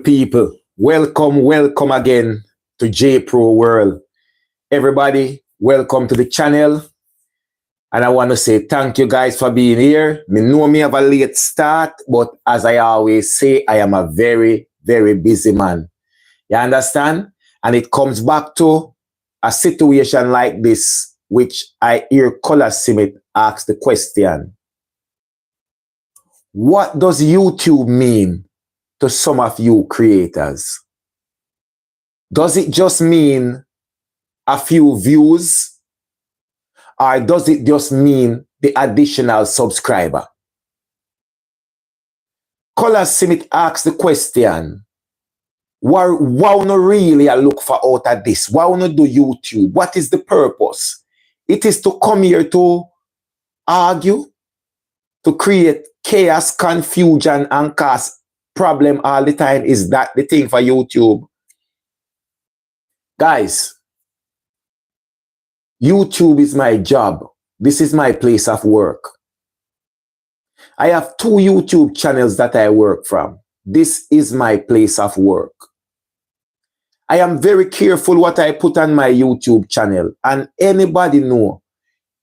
people, welcome again to JAYY-PRO World. Everybody, welcome to the channel. And I want to say thank you guys for being here. Me know me have a late start, but as I always say, I am a very, very busy man. You understand? And it comes back to a situation like this, which I hear Color Simmit ask the question. What does YouTube mean to some of you creators? Does it just mean a few views? Or does it just mean the additional subscriber? Color Simmit asks the question, why no really I look for out of this? Why no do YouTube? What is the purpose? It is to come here to argue, to create chaos, confusion, and cause problem all the time. Is that the thing for YouTube? Guys, YouTube is my job. This is my place of work. I have 2 YouTube channels that I work from. This is my place of work. I am very careful what I put on my YouTube channel. And anybody know,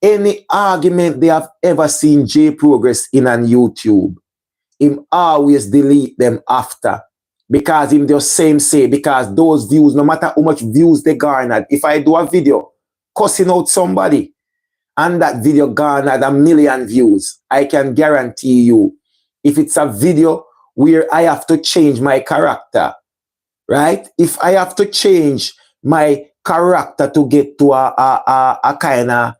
any argument they have ever seen J Progress in on YouTube, him always delete them after. Because him just say, because those views, no matter how much views they garnered, if I do a video cussing out somebody, and that video garnered 1 million views, I can guarantee you, if it's a video where I have to change my character, right? If I have to change my character to get to a kind of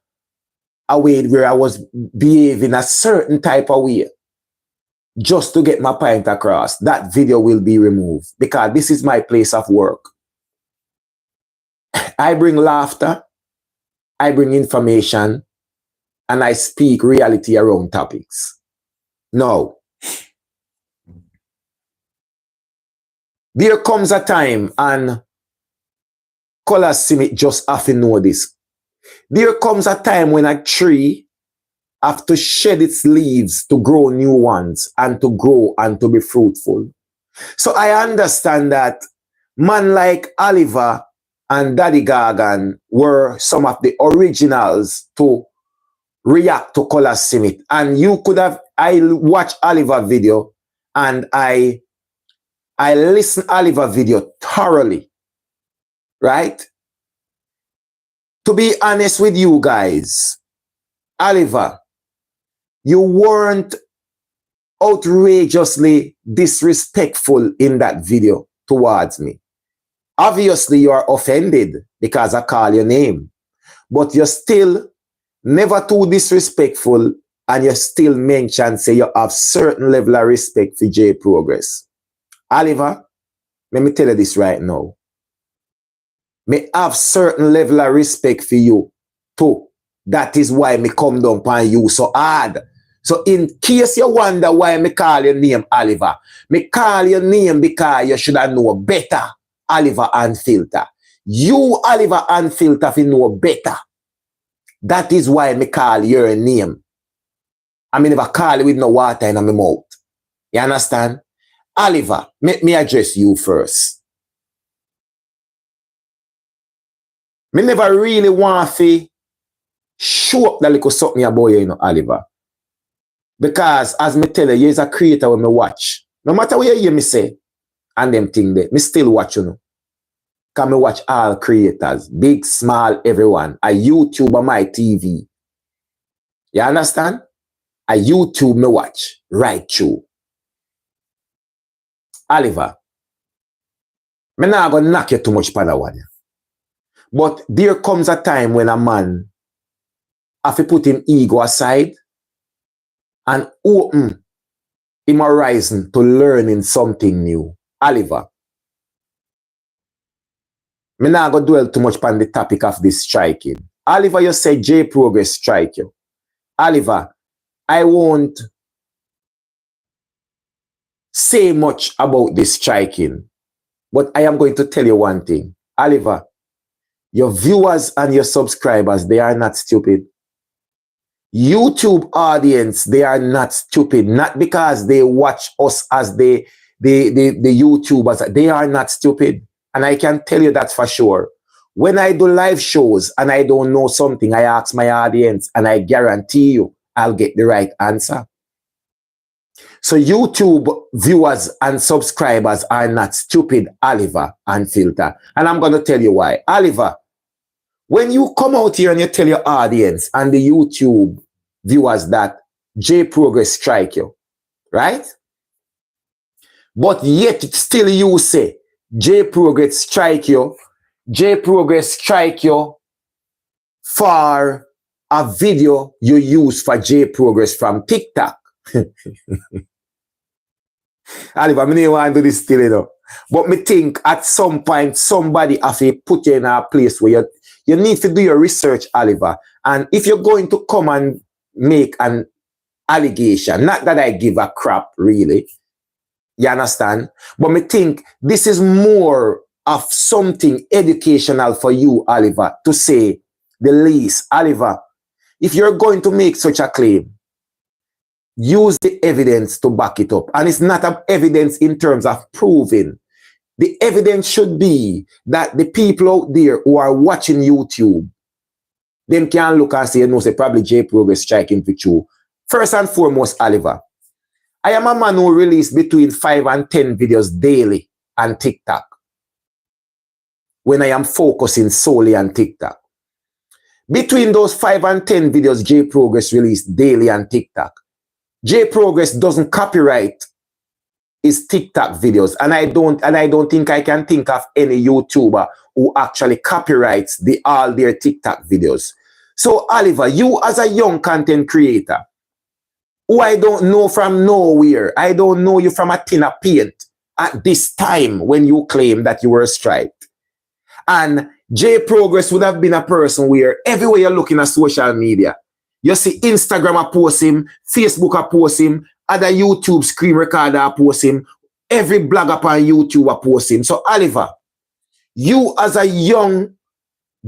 a way where I was behaving a certain type of way, just to get my point across, that video will be removed because this is my place of work. I bring laughter, I bring information, and I speak reality around topics. Now, there comes a time, and Color Simmit just have to know this. There comes a time when a tree have to shed its leaves to grow new ones and to grow and to be fruitful. So I understand that man like Oliver and Daddy Gagan were some of the originals to react to Color Simmit. And you could have, I watched Oliver video and I listened Oliver video thoroughly, right? To be honest with you guys, Oliver, you weren't outrageously disrespectful in that video towards me. Obviously, you are offended because I call your name, but you're still never too disrespectful, and you still mention, say you have certain level of respect for J Progress. Oliver, let me tell you this right now. Me have certain level of respect for you too. That is why me come down upon you so hard. So in case you wonder why me call your name Oliver, me call your name because you should have known better, Oliver UNFILTER. You, Oliver UNFILTER, if you know better. That is why me call your name. I mean, never call you with no water in my mouth. You understand? Oliver, let me address you first. Me never really want to show up that little something about you, Oliver. Because, as me tell you, you're a creator when me watch. No matter what you hear me say, and them thing there, me still watch, Because me watch all creators, big, small, everyone. A YouTube on my TV. You understand? A YouTube me watch, right through. Oliver, me not gonna knock you too much for that one. But there comes a time when a man have to put him ego aside and open him horizon to learning something new. Oliver, me not gonna dwell too much on the topic of this striking. Oliver, you said J Progress strike you. Oliver, I won't say much about this striking, but I am going to tell you one thing. Oliver, your viewers and your subscribers, they are not stupid. YouTube audience, they are not stupid. Not because they watch us as they the YouTubers, they are not stupid. And I can tell you that for sure. When I do live shows and I don't know something, I ask my audience and I guarantee you I'll get the right answer. So YouTube viewers and subscribers are not stupid, Oliver and Filter. And I'm going to tell you why. Oliver, when you come out here and you tell your audience and the YouTube viewers that JAYY-Progress strike you, right? But yet still you say JAYY-Progress strike you, JAYY-Progress strike you for a video you use for JAYY-Progress from TikTok. Oliver, I don't want to do this still, you know. But me think at some point somebody have to put you in a place where you need to do your research, Oliver. And if you're going to come and make an allegation, not that I give a crap, really, you understand? But me think this is more of something educational for you, Oliver, to say the least. Oliver, if you're going to make such a claim, use the evidence to back it up. And it's not evidence in terms of proving. The evidence should be that the people out there who are watching YouTube, them can look and say, no, say probably JAYY-Progress striking for you. First and foremost, Oliver, I am a man who releases between 5 and 10 videos daily on TikTok when I am focusing solely on TikTok. Between those 5 and 10 videos JAYY-Progress released daily on TikTok, JAYY-Progress doesn't copyright his TikTok videos, and I don't think I can think of any YouTuber who actually copyrights all their TikTok videos. So Oliver, you as a young content creator, who I don't know from nowhere, I don't know you from a tin of paint at this time when you claim that you were striked. And JAYY-Progress would have been a person where everywhere you're looking at social media, you see Instagram a post him, Facebook a post him, other YouTube screen recorder a post him, every blogger on YouTube a post him. So Oliver, you as a young,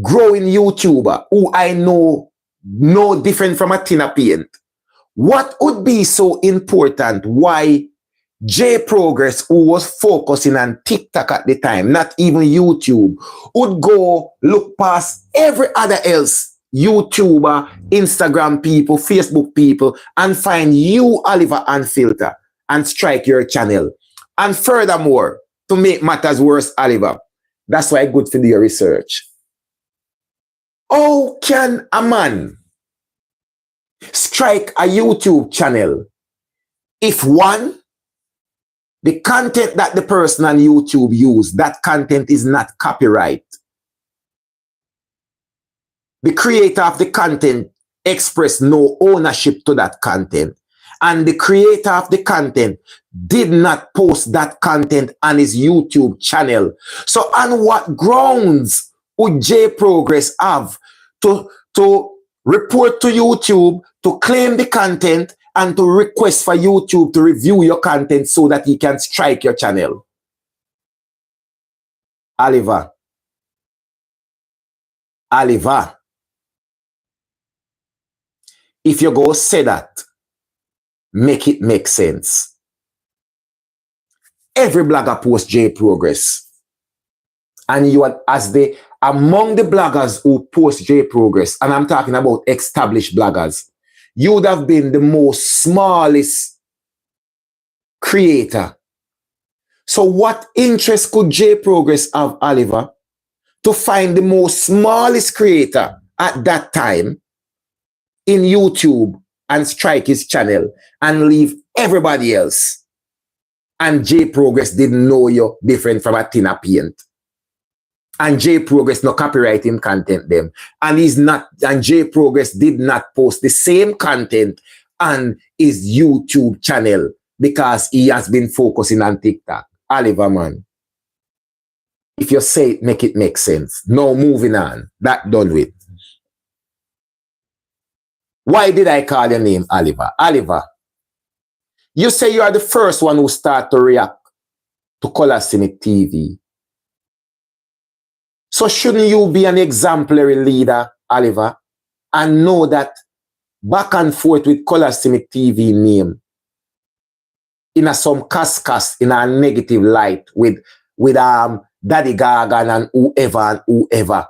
growing YouTuber who I know no different from a tin of paint, what would be so important why JAYY-Progress, who was focusing on TikTok at the time, not even YouTube, would go look past every other else, YouTuber, Instagram people, Facebook people, and find you, Oliver Unfilter, and strike your channel. And furthermore, to make matters worse, Oliver, that's why good for your research. How can a man strike a YouTube channel if one, the content that the person on YouTube use, that content is not copyright? The creator of the content expressed no ownership to that content, and the creator of the content did not post that content on his YouTube channel. So on what grounds would JAYY-Progress have to report to YouTube, to claim the content, and to request for YouTube to review your content so that he can strike your channel? Oliver, if you go say that, make it make sense. Every blogger posts JAYY-Progress, and you are among the bloggers who post JAYY-Progress, and I'm talking about established bloggers, you would have been the most smallest creator. So what interest could JAYY-Progress have, Oliver, to find the most smallest creator at that time in YouTube and strike his channel and leave everybody else? And JAYY-Progress didn't know you different from a tin of paint. And JAYY-Progress no copyright him content them. And JAYY-Progress did not post the same content on his YouTube channel because he has been focusing on TikTok. Oliver, man, if you say it, make it make sense. No, moving on. That done with. Why did I call your name Oliver? Oliver, you say you are the first one who start to react to Color Simmit TV. So shouldn't you be an exemplary leader, Oliver, and know that back and forth with Color Simmit TV name in a some cascas in a negative light with Daddy Gagan and whoever.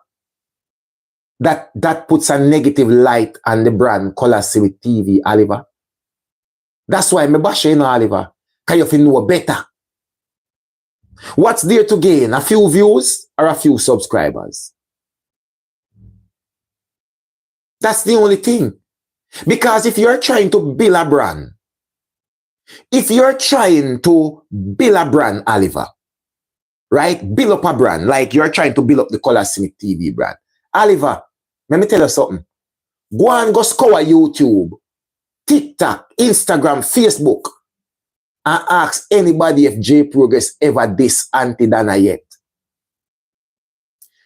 That puts a negative light on the brand Color Simmit TV, Oliver. That's why me bash you, Oliver. Can you know better? What's there to gain? A few views or a few subscribers? That's the only thing. Because if you're trying to build a brand, Oliver, right? Build up a brand, like you're trying to build up the Color Simmit TV brand. Oliver, let me tell you something. Go and go scour YouTube, TikTok, Instagram, Facebook, and ask anybody if JAYY-Progress ever diss Auntie Dana yet.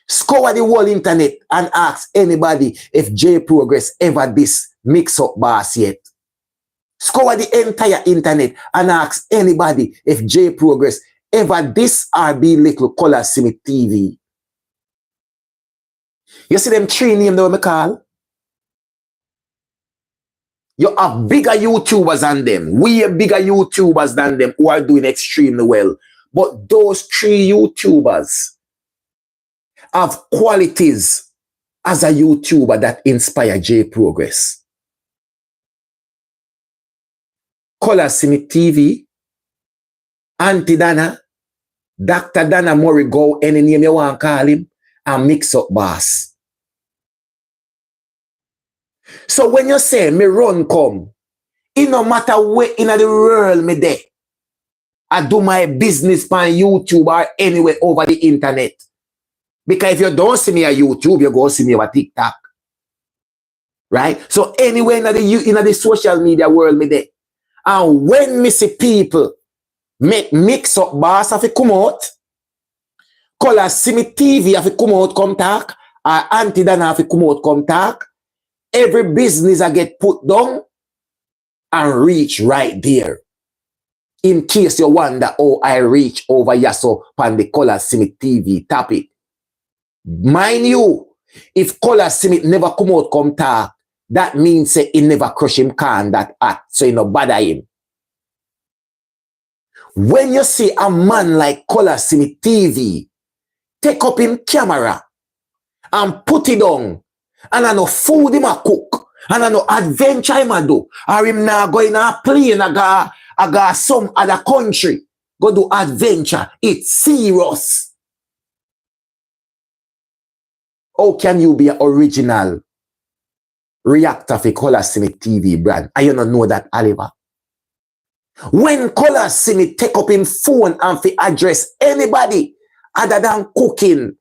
Scour the whole internet and ask anybody if JAYY-Progress ever diss Mix Up Boss yet. Scour the entire internet and ask anybody if JAYY-Progress ever diss or belittle Color Simmit TV. You see them three names that we call? You have bigger YouTubers than them, way bigger YouTubers than them who are doing extremely well. But those three YouTubers have qualities as a YouTuber that inspire JAYY-Progress. Color Simmit TV, Auntie Dana, Dr. Dana Murray, go any name you want to call him, and Mix Up Boss. So when you say me run come, it no matter where in the world me there, I do my business on YouTube or anywhere over the internet. Because if you don't see me on YouTube, you go see me over TikTok. Right? So anywhere in the social media world me there. And when me see people make Mix Up Boss have to come out, Color Simmit TV have to come out come talk, or Auntie Dana have to come out come talk, every business I get put down and reach right there. In case you wonder how I reach over here so on the Color Simmit TV topic. Mind you, if Color Simmit never come out come talk, that means say he never crush him can that act, so you no bother him. When you see a man like Color Simmit TV take up him camera and put it on, and I know food him a cook, and I know adventure him a do, or him now go in a plane, I got some other country, go do adventure, it's serious. How can you be an original reactor for Color Simmit TV brand? I you not know that, Oliver. When Color Simmit take up him phone and fi address anybody other than cooking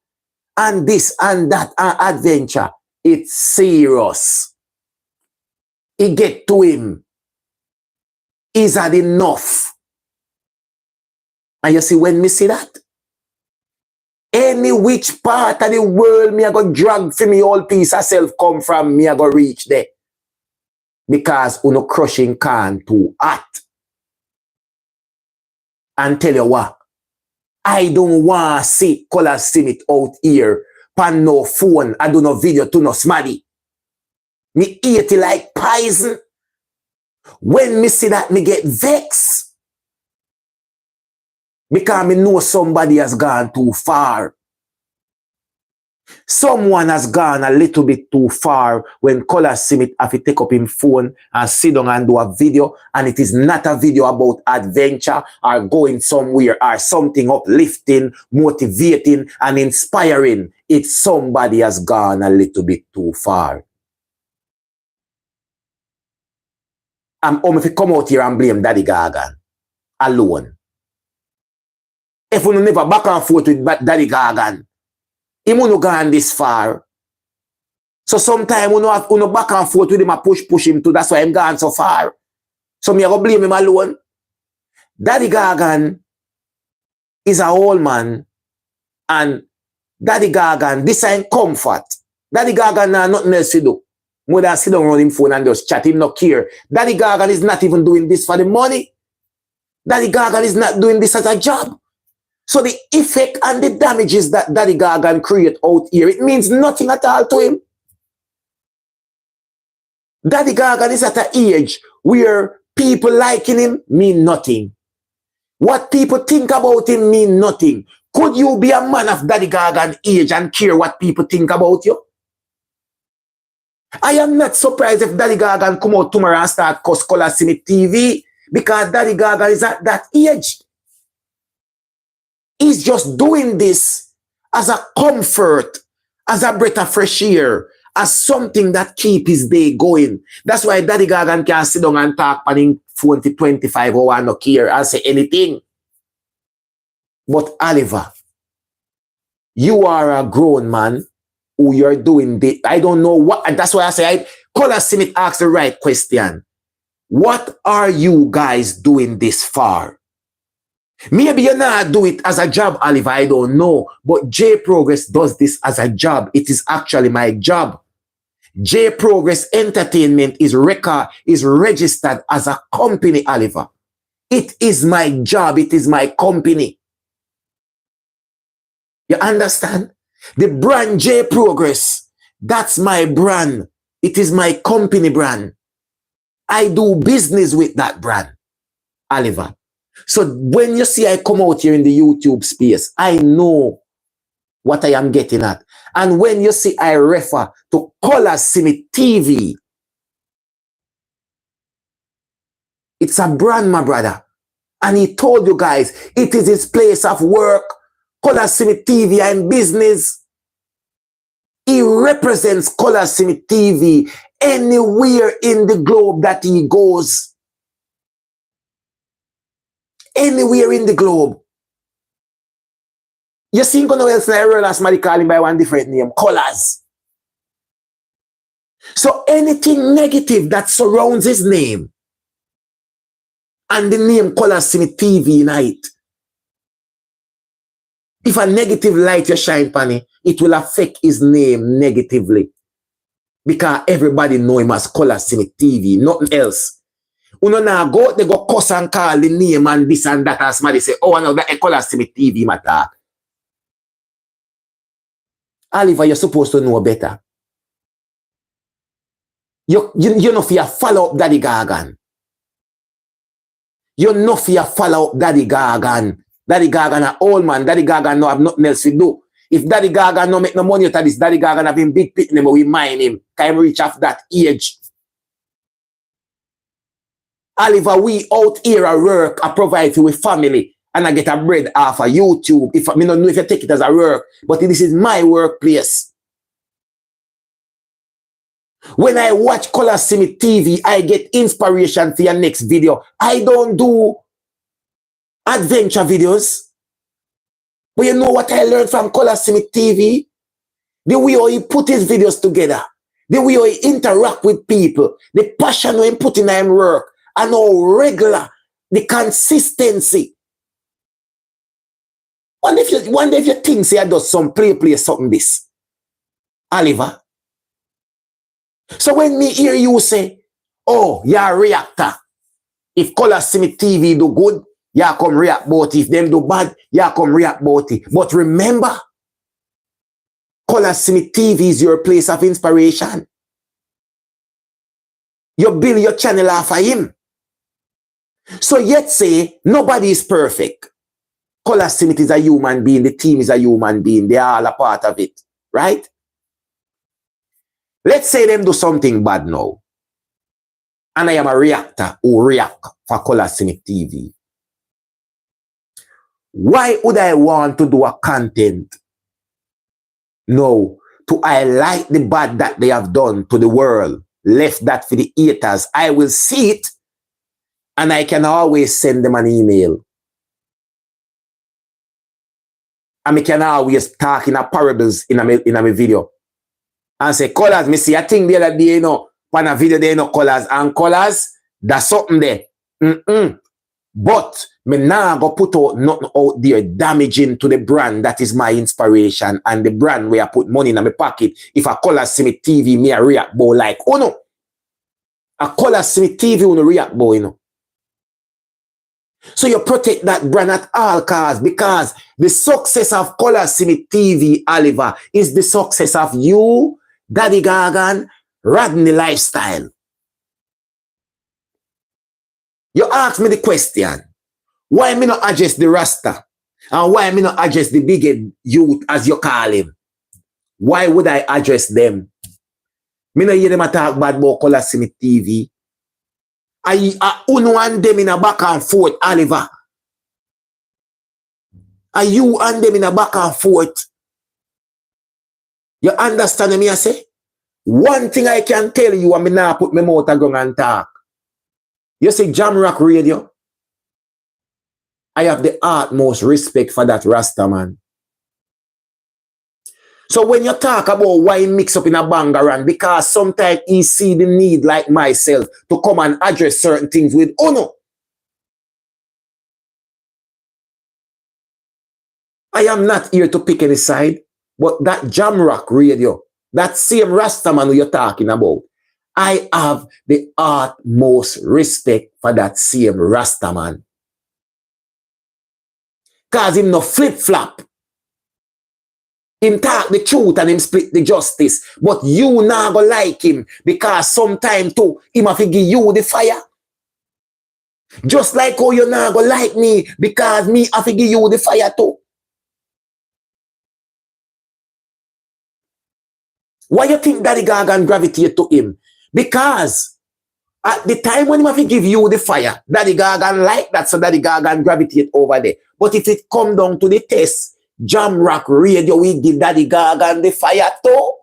and this and that and adventure, it's serious. It get to him. Is that enough? And you see, when me see that, any which part of the world me I go drag for me all piece of self come from, me I go reach there. Because uno crushing can too hot. And tell you what, I don't want to see Color Simmit out here pan no phone, I do no video to no smaddy. Me eat it like poison. When me see that, me get vexed. Because me know somebody has gone too far. Someone has gone a little bit too far when Color Simmit have to take up his phone and sit down and do a video, and it is not a video about adventure or going somewhere or something uplifting, motivating and inspiring. It's somebody has gone a little bit too far. I'm if you come out here and blame Daddy Gagan alone. If you never back and forth with Daddy Gagan, he won't go this far. So sometimes you know back and forth with him and push him too. That's why I'm gone so far. So me I go blame him alone. Daddy Gagan is a old man, and Daddy Gagan, this ain't comfort. Daddy Gagan now nothing else to do. More than sit down on his phone and just chat, him not care. Daddy Gagan is not even doing this for the money. Daddy Gagan is not doing this as a job. So the effect and the damages that Daddy Gagan create out here, it means nothing at all to him. Daddy Gagan is at an age where people liking him mean nothing. What people think about him mean nothing. Could you be a man of Daddy Gagan age and care what people think about you? I am not surprised if Daddy Gagan come out tomorrow and start cuss Color Simmit TV, because Daddy Gagan is at that age. He's just doing this as a comfort, as a breath of fresh air, as something that keep his day going. That's why Daddy Gagan can sit down and talk on him 25 hours and not care and say anything. But Oliver, you are a grown man who you're doing this. I don't know what, and that's why I say, Color Simmit asked the right question. What are you guys doing this for? Maybe you're not do it as a job, Oliver, I don't know. But J-Progress does this as a job. It is actually my job. J-Progress Entertainment is registered as a company, Oliver. It is my job. It is my company. You understand? The brand J-Progress, that's my brand. It is my company brand. I do business with that brand, Oliver. So when you see I come out here in the YouTube space, I know what I am getting at. And when you see I refer to Color Simmit TV, it's a brand, my brother. And he told you guys, it is his place of work. Color Simmit TV and business. He represents Color Simmit TV anywhere in the globe that he goes. Anywhere in the globe. You see, no else in the world as somebody call him by one different name, Colaz. So anything negative that surrounds his name and the name Color Simmit TV night, if a negative light you shine upon it will affect his name negatively. Because everybody know him as Color Simmit TV, nothing else. Uno na go, they go cuss and call the name and this and that, and somebody say, oh, no, that a Color Simmit TV matter. Oliver, you're supposed to know better. You know if you follow up Daddy Gagan. You know if you follow up Daddy Gagan. Daddy Gagan an old man. Daddy Gagan no have nothing else to do. If Daddy Gagan no make no money out of this, Daddy Gagan have him big pit, but we mind him. Can reach off that age. Oliver, we out here at work, I provide you with family, and I get a bread off of YouTube. If I don't know if you take it as a work, but this is my workplace. When I watch Color Simmit TV, I get inspiration for your next video. I don't do adventure videos. But you know what I learned from Color Simmit TV? The way he put his videos together. The way he interact with people. The passion he put in his work. And how regular, the consistency. One day if you think say I do some play something this, Oliver. So when me hear you say, oh, you're a reactor. If Color Simmit TV do good, you come react about it. If them do bad, you come react about it. But remember, Color Simmit TV is your place of inspiration. You build your channel off of him. So yet say, nobody is perfect. Color Simmit is a human being. The team is a human being. They are all a part of it. Right? Let's say them do something bad now. And I am a reactor who react for Color Simmit TV. Why would I want to do a content? No, to highlight the bad that they have done to the world. Left that for the haters. I will see it. And I can always send them an email. And I can always talk in a parables in a video. And say, Colors, me see a thing the other day, you know, on a video there, you know, Colors. And Colors, that's something there. But me now go put out nothing out there damaging to the brand that is my inspiration. And the brand where I put money in my pocket. If a Color Simmit TV, me a react boy like, oh no. A Color Simmit TV on a react boy, you know. So you protect that brand at all costs, because the success of Color Simmit TV, Oliver, is the success of you, Daddy Gagan, Rodney Lifestyle. You ask me the question, Why me not address the Rasta? And why me not address the big youth, as you call him? Why would I address them? Me no hear them talk bad about Color Simmit TV. I uno and them in a back and forth, Oliver. Are you and them in a back and forth? You understand me, I say? One thing I can tell you, I mean, now put my mouth around and talk. You see, Jam Rock Radio, I have the utmost respect for that Rasta man. So when you talk about why mix up in a bangarang, because sometimes he see the need, like myself, to come and address certain things with Uno. I am not here to pick any side, but that Jam Rock Radio, that same Rastaman who you're talking about, I have the utmost respect for that same Rastaman. Because him no flip-flop. Him talk the truth and him split the justice. But you not go like him because sometime too, him have to give you the fire. Just like how you not go like me because me have to give you the fire too. Why you think Daddy Gagan gravitate to him? Because at the time when he have to give you the fire, Daddy Gagan like that, so Daddy Gagan gravitate over there. But if it come down to the test, Jam Rock Radio will give Daddy Gagan the fire too.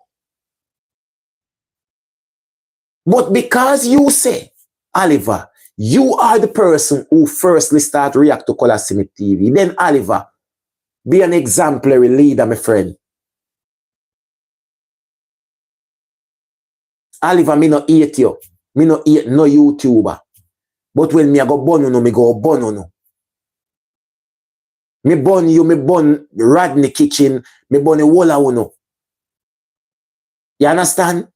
But because you say, Oliver, you are the person who firstly start react to Color Simmit TV, then Oliver, be an exemplary leader, my friend. Oliver, me no hate you. Me no hate no YouTuber. But when me a go burn you, me go burn you. Me burn you, me burn Rodney Kitchen, me burn the whole of you. You understand?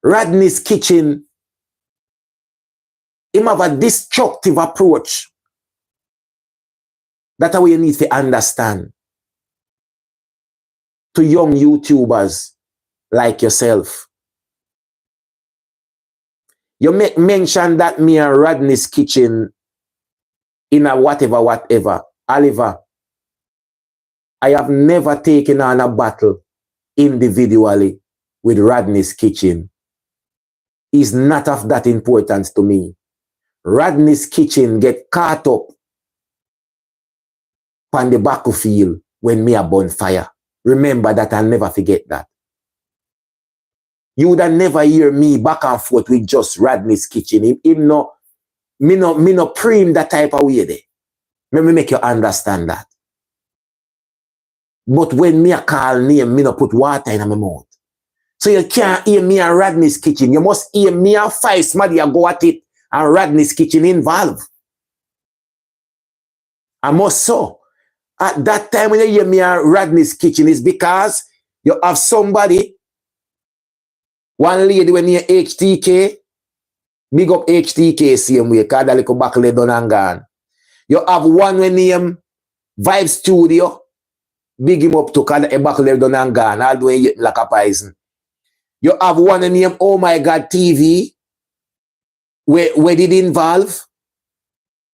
Rodney's Kitchen, him have a destructive approach. That's how you need to understand. To young YouTubers like yourself. You make mention that me and Rodney's Kitchen in a whatever. Oliver, I have never taken on a battle individually with Rodney's Kitchen. It's not of that importance to me. Rodney's Kitchen get caught up on the battlefield when me a bonfire. Remember that, I'll never forget that. You would have never hear me back and forth with just Rodney's Kitchen. Me no preem that type of way there. Let me make you understand that. But when me a call name, me no put water in my mouth. So you can't hear me and Rodney's Kitchen. You must hear me and five somebody go at it and Rodney's Kitchen involved. I must so. At that time when you hear me and Rodney's Kitchen is because you have somebody. One lady when you HTK, big up HTK same way, because that little buckle done and gone. You have one when name Vibe Studio, big him up to because a buckle done and gone, all the way like a poison. You have one name Oh My God TV, where did it involve?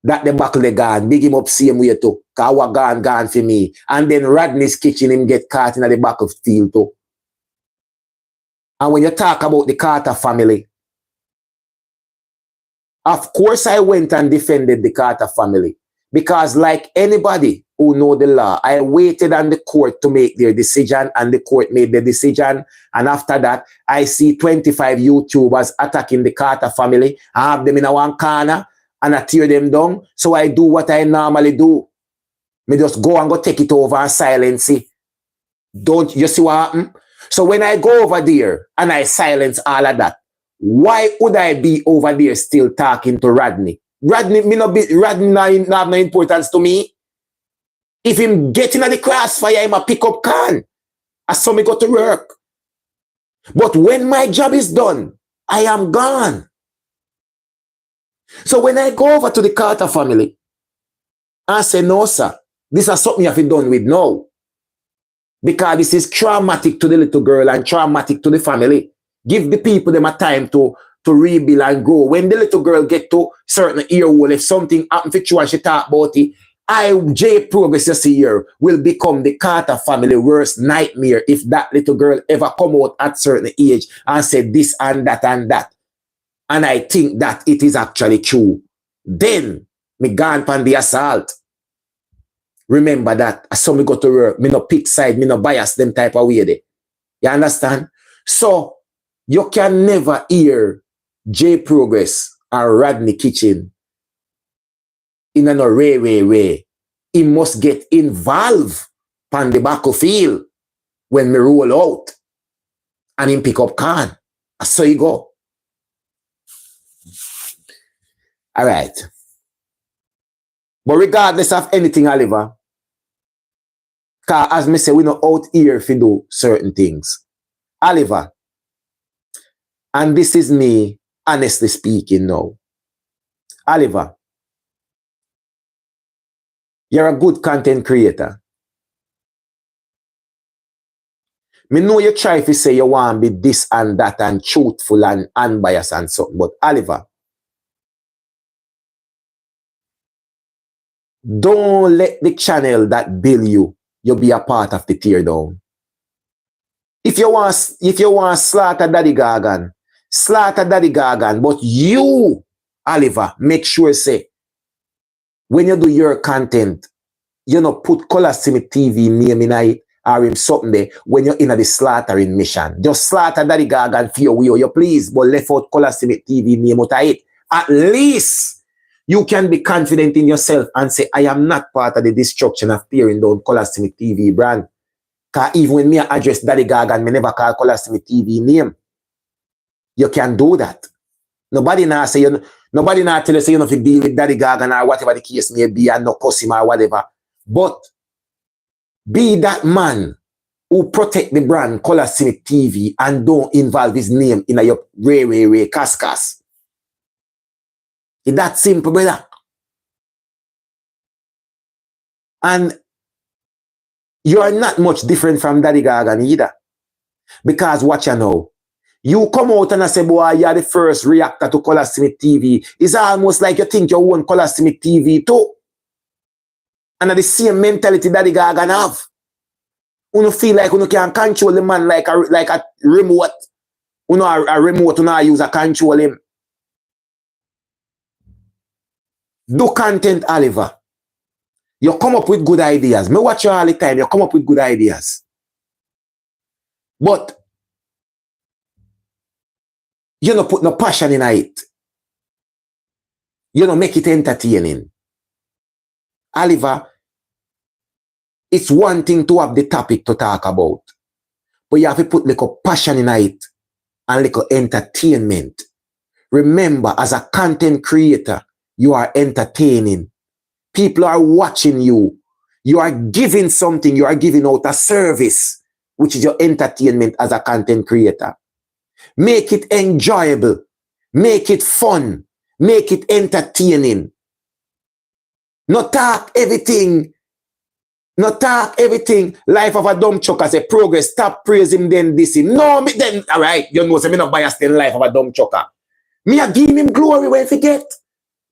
That the buckle gone, big him up same way too, because I gone for me. And then Rodney's Kitchen, him get caught in the battlefield too. And when you talk about the Carter family, of course I went and defended the Carter family. Because like anybody who know the law, I waited on the court to make their decision, and the court made the decision. And after that, I see 25 YouTubers attacking the Carter family. I have them in a one corner and I tear them down. So I do what I normally do. Me just go and go take it over and silence it. Don't you see what happened? So when I go over there and I silence all of that, why would I be over there still talking to Rodney? Rodney not have no importance to me. If him getting at the crossfire, him a pick up can. I saw me go to work. But when my job is done, I am gone. So when I go over to the Carter family, I say, no, sir, this is something you have to done with now. Because this is traumatic to the little girl and traumatic to the family. Give the people them a time to to rebuild and grow. When the little girl get to certain ear hole, if something happen to you and she talk about it, JAYY-Progress you see here will become the Carter family worst nightmare if that little girl ever come out at certain age and say this and that and that. And I think that it is actually true. Then me gone on the assault. Remember that as some me go to work, me no pick side, me no bias them type of way there. You understand? So you can never hear JAYY-Progress or Rodney Kitchen in a no way. He must get involved on the battlefield when me roll out and him pick up can. So you go. All right. But regardless of anything, Oliver, because as me say, we not out here if you do certain things. Oliver, and this is me honestly speaking now. Oliver, you're a good content creator. Me know you try to say you want to be this and that and truthful and unbiased and something, but Oliver, don't let the channel that build you be a part of the teardown. If you want slaughter Daddy Gagan, slaughter Daddy Gagan, but you, Oliver, make sure say, when you do your content, you know, put Color Simmit TV name in it or in something there when you're in the slaughtering mission. Just slaughter Daddy Gagan for your way, you please, but left out Color Simmit TV name out of it. At least you can be confident in yourself and say, I am not part of the destruction of tearing down Color Simmit TV brand. Because even when me address Daddy Gagan, me never call Color Simmit TV name. You can do that. Nobody now say nobody now tell you say you know if you deal with Daddy Gagan or whatever the case may be and no cuss him or whatever. But be that man who protect the brand Color Simmit TV and don't involve his name in your ray cascas. It's that simple, brother. And you are not much different from Daddy Gagan either. Because watch you know. You come out and I say, boy, you're the first reactor to Color Simmit TV. It's almost like you think you own Color Simmit TV too. And the same mentality that the Gagan have. You feel like you can control the man like a remote. You know a remote, you know use a control him. Do content, Oliver. You come up with good ideas. Me watch you all the time. You come up with good ideas. But you don't put no passion in it. You don't make it entertaining. Oliver, it's one thing to have the topic to talk about. But you have to put little passion in it and little entertainment. Remember, as a content creator, you are entertaining. People are watching you. You are giving something. You are giving out a service, which is your entertainment as a content creator. Make it enjoyable. Make it fun. Make it entertaining. Not talk everything. Not talk everything. Life of a dumb chucker say progress. Stop praising then this him. No, me then alright. You know, say me not biased in life of a dumb chucker. Me a give him glory when he get.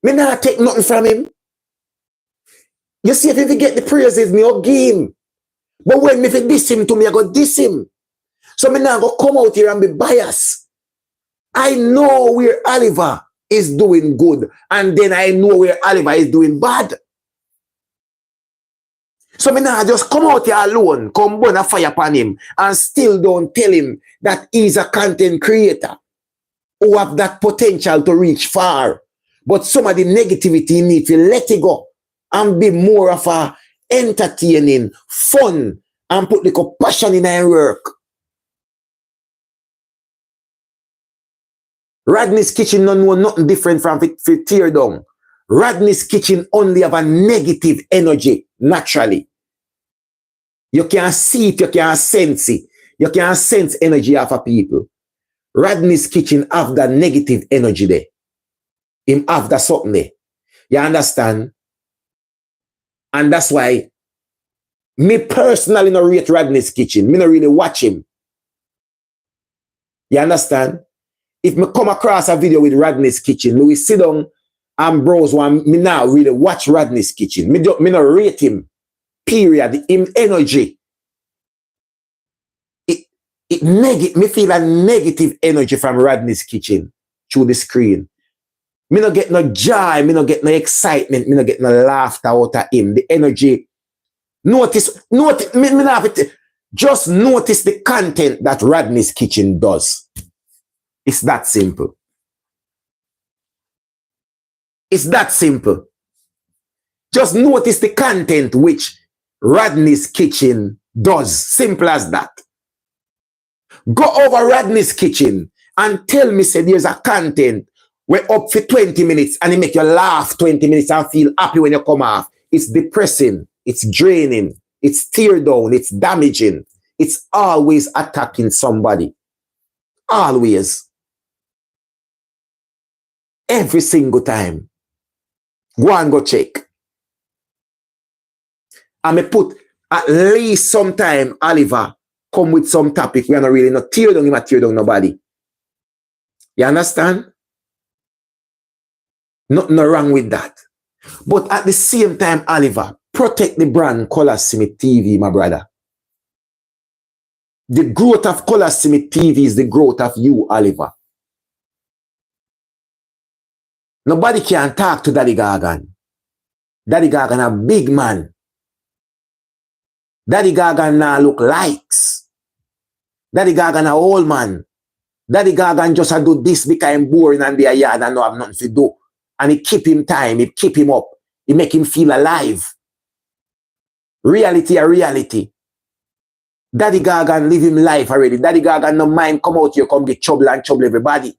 Me not take nothing from him. You see, if he get the praises, me will give him. But when me fi diss him to me, I go diss him. So me now go come out here and be biased. I know where Oliver is doing good, and then I know where Oliver is doing bad. So me now just come out here alone, come burn a fire upon him, and still don't tell him that he's a content creator who have that potential to reach far. But some of the negativity need to let it go and be more of a entertaining, fun, and put like a passion in our work. Rodney's Kitchen don't know nothing different from tear down. Rodney's Kitchen only have a negative energy naturally. You can see it, you can sense it. You can sense energy of a people. Rodney's Kitchen have that negative energy there. Him have that something there. You understand? And that's why me personally not rate Rodney's Kitchen. Me not really watch him. You understand? if me come across a video with Rodney's Kitchen, me will sit down and browse one. Me now really watch Rodney's Kitchen. Me not rate him. Period. Him energy. Me feel a negative energy from Rodney's Kitchen through the screen. Me not get no joy. Me not get no excitement. Me not get no laughter out of him. The energy. Notice. Me not have it. Just notice the content that Rodney's Kitchen does. It's that simple. It's that simple. Just notice the content which Rodney's Kitchen does. Simple as that. Go over Rodney's Kitchen and tell me, say, there's a content where up for 20 minutes and it make you laugh 20 minutes and feel happy when you come off. It's depressing. It's draining. It's tear down. It's damaging. It's always attacking somebody. Always. Every single time. Go and go check. And me put at least sometime Oliver come with some topic. We are not really not tear down him or tear down nobody. You understand? Nothing wrong with that. But at the same time, Oliver, protect the brand Color Simmit TV, my brother. The growth of Color Simmit TV is the growth of you, Oliver. Nobody can talk to Daddy Gagan. Daddy Gagan a big man. Daddy Gagan now look likes. Daddy Gagan a old man. Daddy Gagan just a do this because I'm boring and be a yard and no have nothing to do. And it keep him time, it keep him up. It make him feel alive. Reality a reality. Daddy Gagan live him life already. Daddy Gagan no mind come out here, come get trouble and trouble everybody.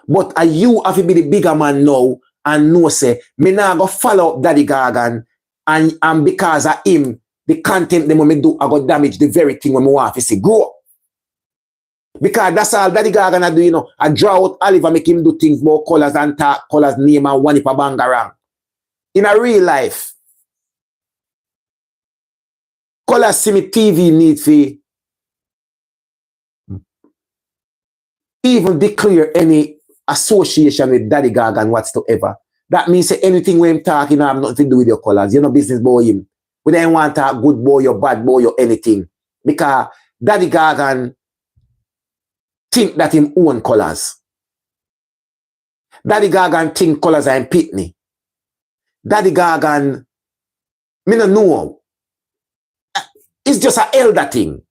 But you have to be the bigger man now and know say, me now go follow up Daddy Gagan and because of him, the content them when me do, I go damage the very thing when me want to see grow up. Because that's all Daddy Gagan do, you know. I draw out Oliver, make him do things more Colors and talk Colors name and one if a bangarang. In a real life, Color Simmit TV needs to even declare any association with Daddy Gagan whatsoever. That means say anything when him talking have nothing to do with your Colors. You know business boy him. We don't want to talk good boy or bad boy or anything. Because Daddy Gagan think that him own Colors. Daddy Gagan think Colors are in pitney. Daddy Gagan, me no know. It's just an elder thing.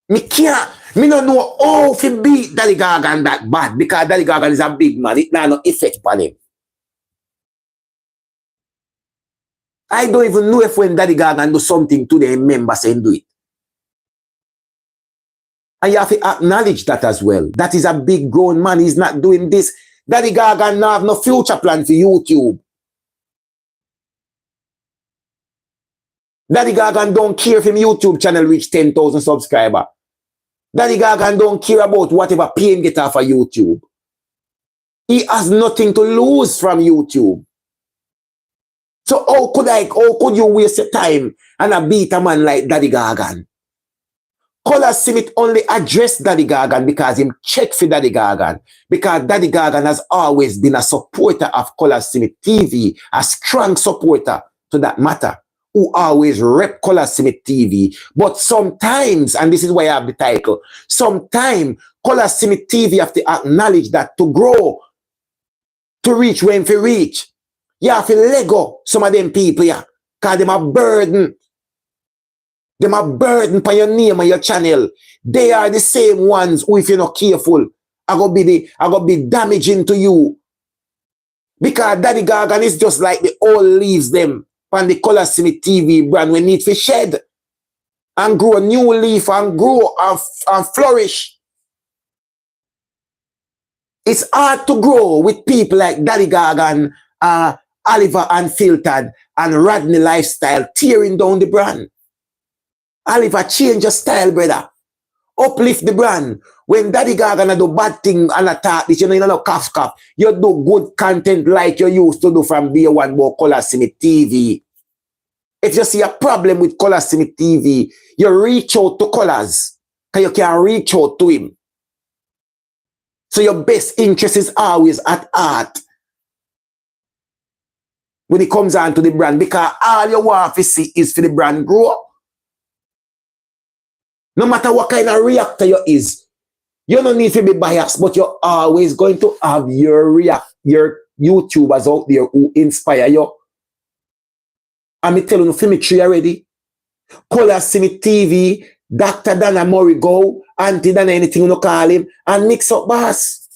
Me no know how to beat Daddy Gagan that bad because Daddy Gagan is a big man. It not no effect on him. I don't even know if when Daddy Gagan do something to the members saying do it. And you have to acknowledge that as well. That is a big grown man. He's not doing this. Daddy Gagan now have no future plan for YouTube. Daddy Gagan don't care if him YouTube channel reach 10,000 subscribers. Daddy Gagan don't care about whatever pay him get off of YouTube. He has nothing to lose from YouTube. So how could you waste your time and beat a man like Daddy Gagan? Color Simmit only address Daddy Gagan because him check for Daddy Gagan. Because Daddy Gagan has always been a supporter of Color Simmit TV, a strong supporter to that matter, who always rep Color Simmit TV. But sometimes, and this is why I have the title, sometimes Color Simmit TV have to acknowledge that to grow, to reach when to reach, you have to let go some of them people here. Because them a burden. Them a burden for your name and your channel. They are the same ones who, if you're not careful, are gonna be damaging to you. Because Daddy Gagan is just like the old leaves them on the Color Simmit TV brand. We need to shed and grow a new leaf and grow and flourish. It's hard to grow with people like Daddy Gagan, Oliver Unfiltered, and Rodney Lifestyle tearing down the brand. Oliver, change your style, brother. Uplift the brand. When Daddy Gagan do bad thing and attack this, you know, you know, cough. You do good content like you used to do from day one about Color Simmit TV. If you see a problem with Color Simmit TV, you reach out to Colors. Because you can reach out to him. So your best interest is always at heart when it comes on to the brand, because all you want to see is for the brand grow. No matter what kind of reactor you is, you don't need to be biased, but you're always going to have your YouTubers out there who inspire you. I'm telling you, Filmitry already. Color Simmit TV, Dr. Dana Murray Go, Auntie Dana, anything you call him, and Mix Up Bass.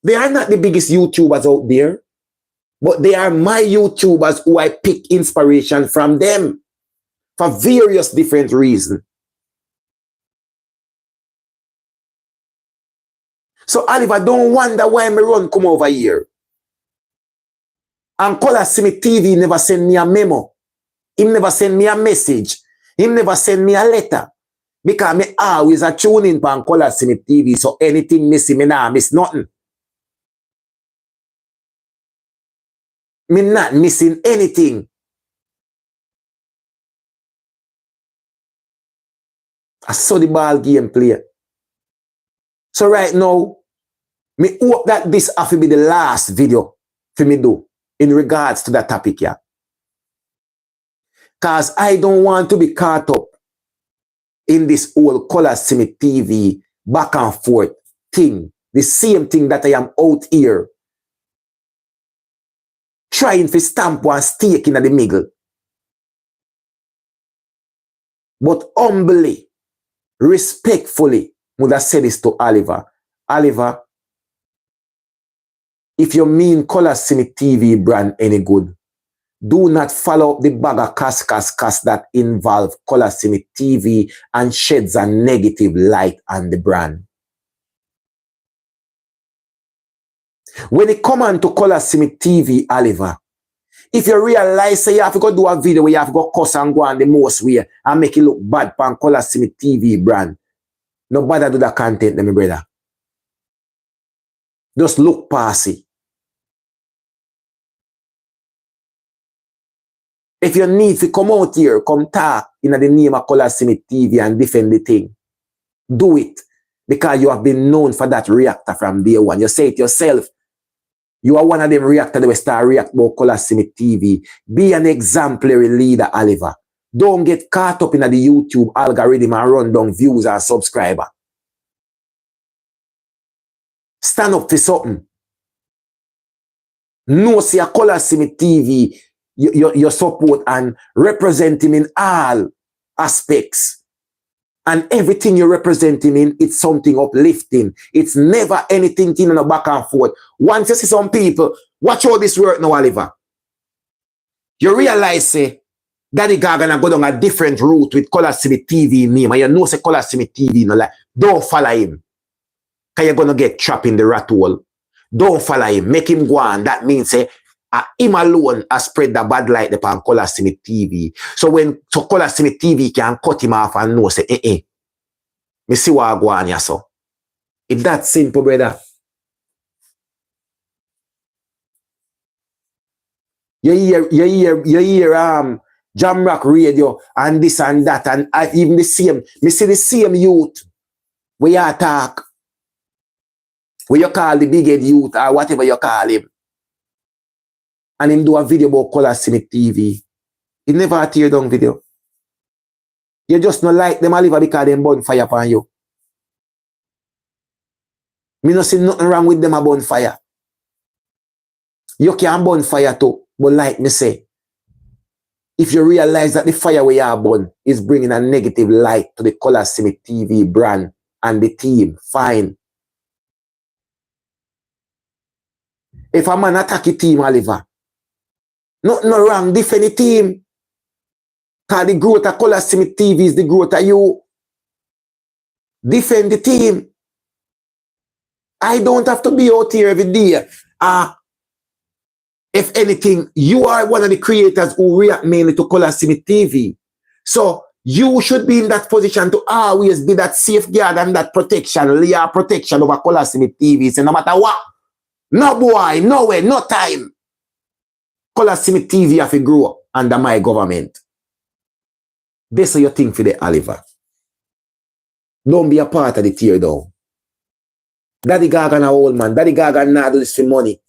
They are not the biggest YouTubers out there, but they are my YouTubers who I pick inspiration from them for various different reasons. So Oliver, don't wonder why me run come over here. And Color Simmit TV never send me a memo. He never send me a message. He never send me a letter. Because me always a tune in on Color Simmit TV. So anything missing, me nah miss nothing. Me not missing anything. I saw the ball game play. So right now, me hope that this have to be the last video for me do in regards to that topic here. Because I don't want to be caught up in this whole Color Simmit TV back and forth thing. The same thing that I am out here trying to stamp one stake in the middle. But humbly, respectfully, would have said this to Oliver. Oliver, if you mean Color Simmit TV brand any good, do not follow up the bag of cas that involve Color Simmit TV and sheds a negative light on the brand. When it comes on to Color Simmit TV, Oliver, if you realize say you have to go do a video where you have to go cuss and go on the most way and make it look bad for Color Simmit TV brand, no bother do that content, my brother. Just look past it. If you need to come out here, come talk in the name of Color Simmit TV and defend the thing, do it. Because you have been known for that reactor from day one. You say it yourself. You are one of them reactors that will start react about Color Simmit TV. Be an exemplary leader, Oliver. Don't get caught up in the YouTube algorithm and run down views and subscribers. Stand up for something. No, see a Color Simmit TV, your support and represent him in all aspects. And everything you represent him in, it's something uplifting. It's never anything in the back and forth. Once you see some people, watch all this work now, Oliver. You realize, say, Daddy Gagan go down a different route with Color Simmit TV name. And you know, say Color Simmit TV, no, like, don't follow him. Because you're going to get trapped in the rat hole. Don't follow him. Make him go on. That means, say, him alone has spread the bad light upon Color Simmit TV. So when Color Simmit TV can cut him off and know, say, me see what I go on here, so. It's that simple, brother. You hear Jam Rock Radio and this and that, and even the same, me see the same youth where you talk, where you call the big head youth or whatever you call him. And him do a video about Color Simmit TV. He never a tear down video. You just not like them, Oliver, because them burn fire upon you. Me not see nothing wrong with them a burn fire. You can burn fire too, but like me say, if you realize that the fire where you burn is bringing a negative light to the Color Simmit TV brand and the team, fine. If a man attack a team, Oliver, nothing wrong, defend the team. Because the growth of Color Simmit TV is the growth of you. Defend the team. I don't have to be out here every day. If anything, you are one of the creators who react mainly to Color Simmit TV. So you should be in that position to always be that safeguard and that protection, layer protection over Color Simmit TV. So no matter what, no boy, no way, no time. Color Simmit TV have to grow under my government. This is your thing for the Oliver. Don't be a part of the tear down. Daddy Gagan a old man. Daddy Gagan not do this for money.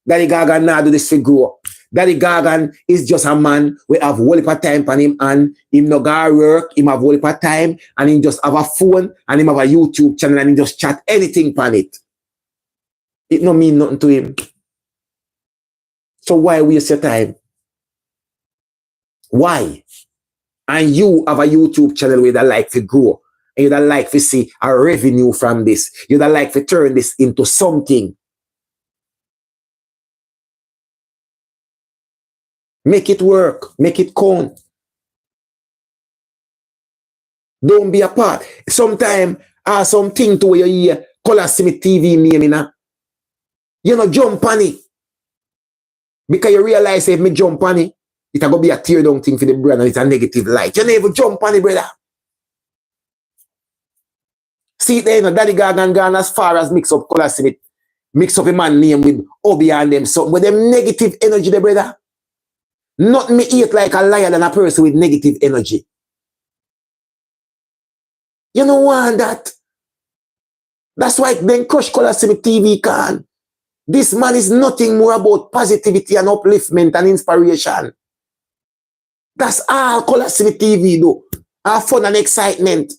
Daddy Gagan not do this for grow. Daddy Gagan is just a man we have whole heap of time on him and him no go work, him have whole heap of time and him just have a phone and him have a YouTube channel and him just chat anything on it. It no mean nothing to him. So why waste your time? Why? And you have a YouTube channel where you like to grow and you like to see a revenue from this. You like to turn this into something. Make it work. Make it count. Don't be a part. Sometimes something to where you hear Color Simmit TV name, you know, jump on it. Because you realize if me jump on it, it's going to be a tear down thing for the brand and it's a negative light. You never jump on it, brother. See there, you know, Daddy Gagan gone as far as mix up Color Simmit. Mix up a man name with Obi and them something. With them negative energy there, brother. Not me eat like a liar than a person with negative energy. You don't want that. That's why then crush Color Simmit TV can. This man is nothing more about positivity and upliftment and inspiration. That's all Color Simmit TV do. Our fun and excitement.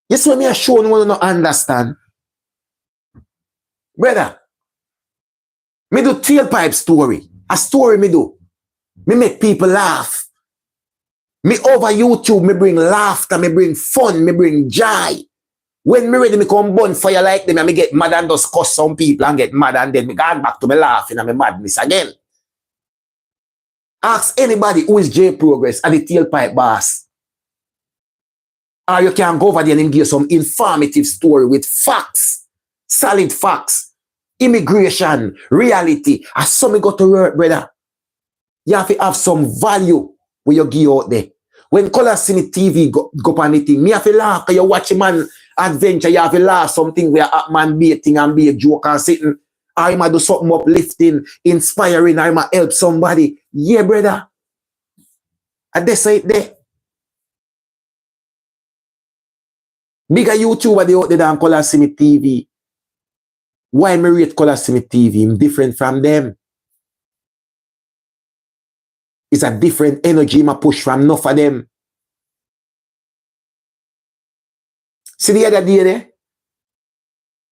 You see what me a show no one not understand. Brother, me do tailpipe story. A story me do. Me make people laugh. Me over YouTube, me bring laughter, me bring fun, me bring joy. When me ready, me come bonfire like them and me get mad and just cuss some people and get mad and then me go back to me laughing and me madness again. Ask anybody who is JAYY-Progress and the tailpipe boss. Or you can go over there and give some informative story with facts, solid facts, immigration, reality. As some go to work, brother, you have to have some value when you give out there. When Color Simmit TV go on the thing, me have to laugh because you watch a man adventure, you have to laugh something where a man be a thing and be a joke and sitting. I might do something uplifting, inspiring, I might help somebody. Yeah, brother. And they say it there. Bigger YouTuber they out there than Color Simmit TV. Why me rate Color Simmit TV? I'm different from them. It's a different energy I push from enough of them. See the other day there?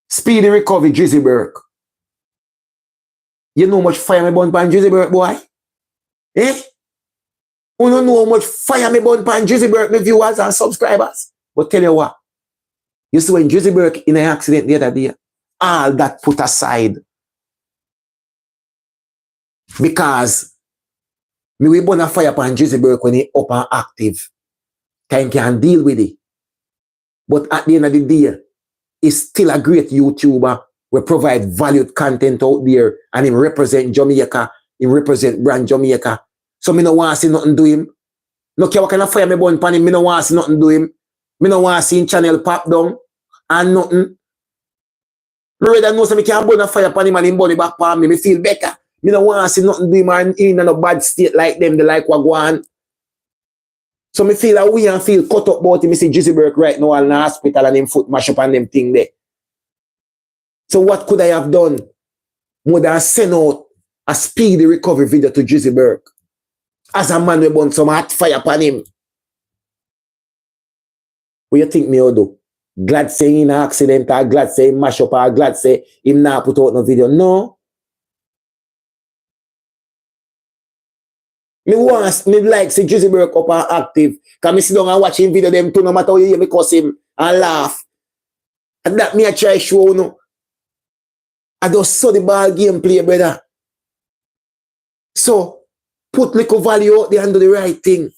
Speedy recovery, Drizzy Burke. You know how much fire me burn pan Drizzy Burke, boy? Eh? You don't know how much fire me burn pan Drizzy Burke, my viewers and subscribers. But tell you what, you see when Drizzy Burke in an accident the other day, all that put aside. Because me we burn a fire pan Drizzy Burke when he up and active. Time can deal with it. But at the end of the day, he's still a great YouTuber. We provide valued content out there and him represent Jamaica. He represent brand Jamaica. So me no want to see nothing do him. No care what kind of fire me burn pan him, me no want to see nothing do him. Me no want to see him channel pop down and nothing. Me rather know so me can burn a fire pan him and him burn it back pan me. Me feel better. Me no want to see nothing do him and in a bad state like them. They like what go on. So me feel that we and feel cut up about him. Me see Drizzy Burke right now in the hospital and him foot mash up and them thing there. So what could I have done? More than send out a speedy recovery video to Drizzy Burke. As a man we burn some hot fire upon him. What you think me will do? Glad say he in an accident or glad say he mash up or glad say him not put out no video. No. Me like see Drizzy Burke up and active. Can me sit down and watch him video them too no matter how you hear me cuss him and laugh. And that me a try show you know. I just saw the ball game play, brother. So put little value out there and do the right thing.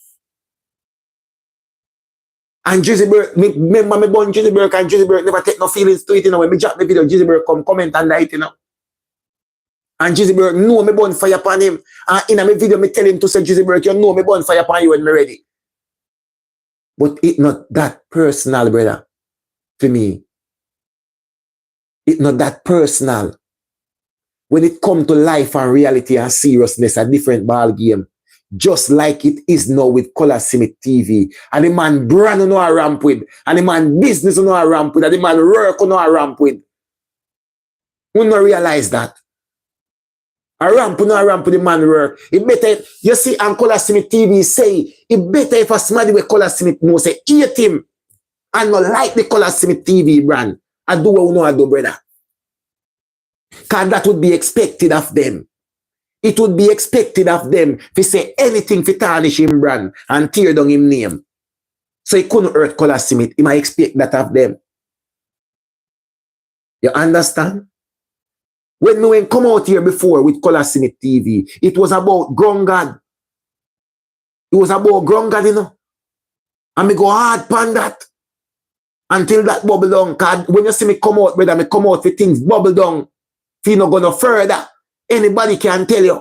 And Drizzy Burke, remember me born Drizzy Burke and Drizzy Burke never take no feelings to it, you know. When me drop the video, Drizzy Burke come comment and like, you know. And Drizzy Burke know me burn fire upon him. And in my video, me tell him to say, Drizzy Burke, you know me burn fire upon you when me ready. But it's not that personal, brother, for me. It's not that personal. When it comes to life and reality and seriousness, a different ball game. just like it is now with Color Simmit TV. And the man brand no a ramp with, and the man business no a ramp with, and the man work no a ramp with. We not realize that. A ramp no a ramp with the man work. It better, you see, and Color Simmit TV say, it better if a somebody with Color Simmit know say, hate him, and not like the Color Simmit TV brand. I do what we know I do, brother. Because that would be expected of them. It would be expected of them to say anything to tarnish him brand and tear down him name. So he couldn't hurt Color Simmit. He might expect that of them. You understand? When we come out here before with Color Simmit TV, it was about ground God. It was about ground God, you know. And me go hard pan that until that bubble down. Because when you see me come out, brother, me come out for things bubble down. If you not go no further, anybody can tell you.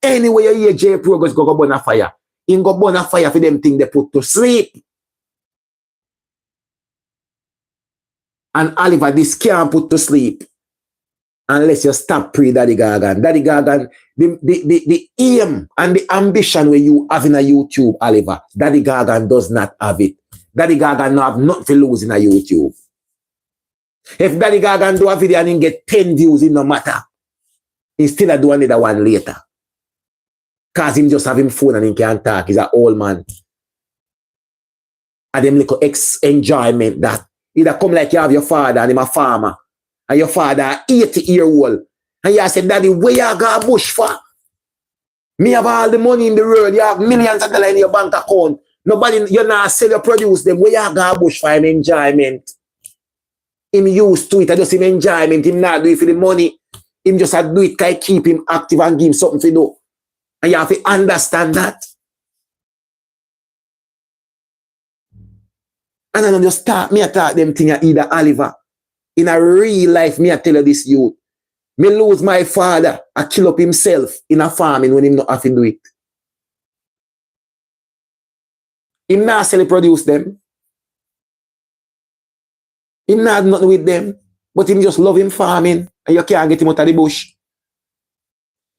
Anyway you hear JAYY-PRO go burn a fire. He go burn a fire for them things they put to sleep. And Oliver, this can't put to sleep unless you stop pre-Daddy Gagan. Daddy Gagan, the aim and the ambition where you have in a YouTube, Oliver, Daddy Gagan does not have it. Daddy Gagan no have nothing to lose in a YouTube. If Daddy Gagan do a video and he get 10 views, it no matter. He still do another one later. Because him just have him phone and he can't talk. He's an old man. And them little enjoyment that. Either come like you have your father and him a farmer. And your father 80-year-old. And you say, Daddy, where you go bush for? Me have all the money in the world. You have millions of dollars in your bank account. Nobody, you not sell your produce them. Where you go bush for him enjoyment? Him used to it. I just him enjoyment. Him not do it for the money. Him just do it because keep him active and give him something to do. And you have to understand that. And then just start me attack them thing either Oliver. In a real life, me I tell you this youth. Me lose my father. I kill up himself in a farming when him not have to do it. Him not sell produce them. Him not nothing with them. But him just love him farming. And you can't get him out of the bush.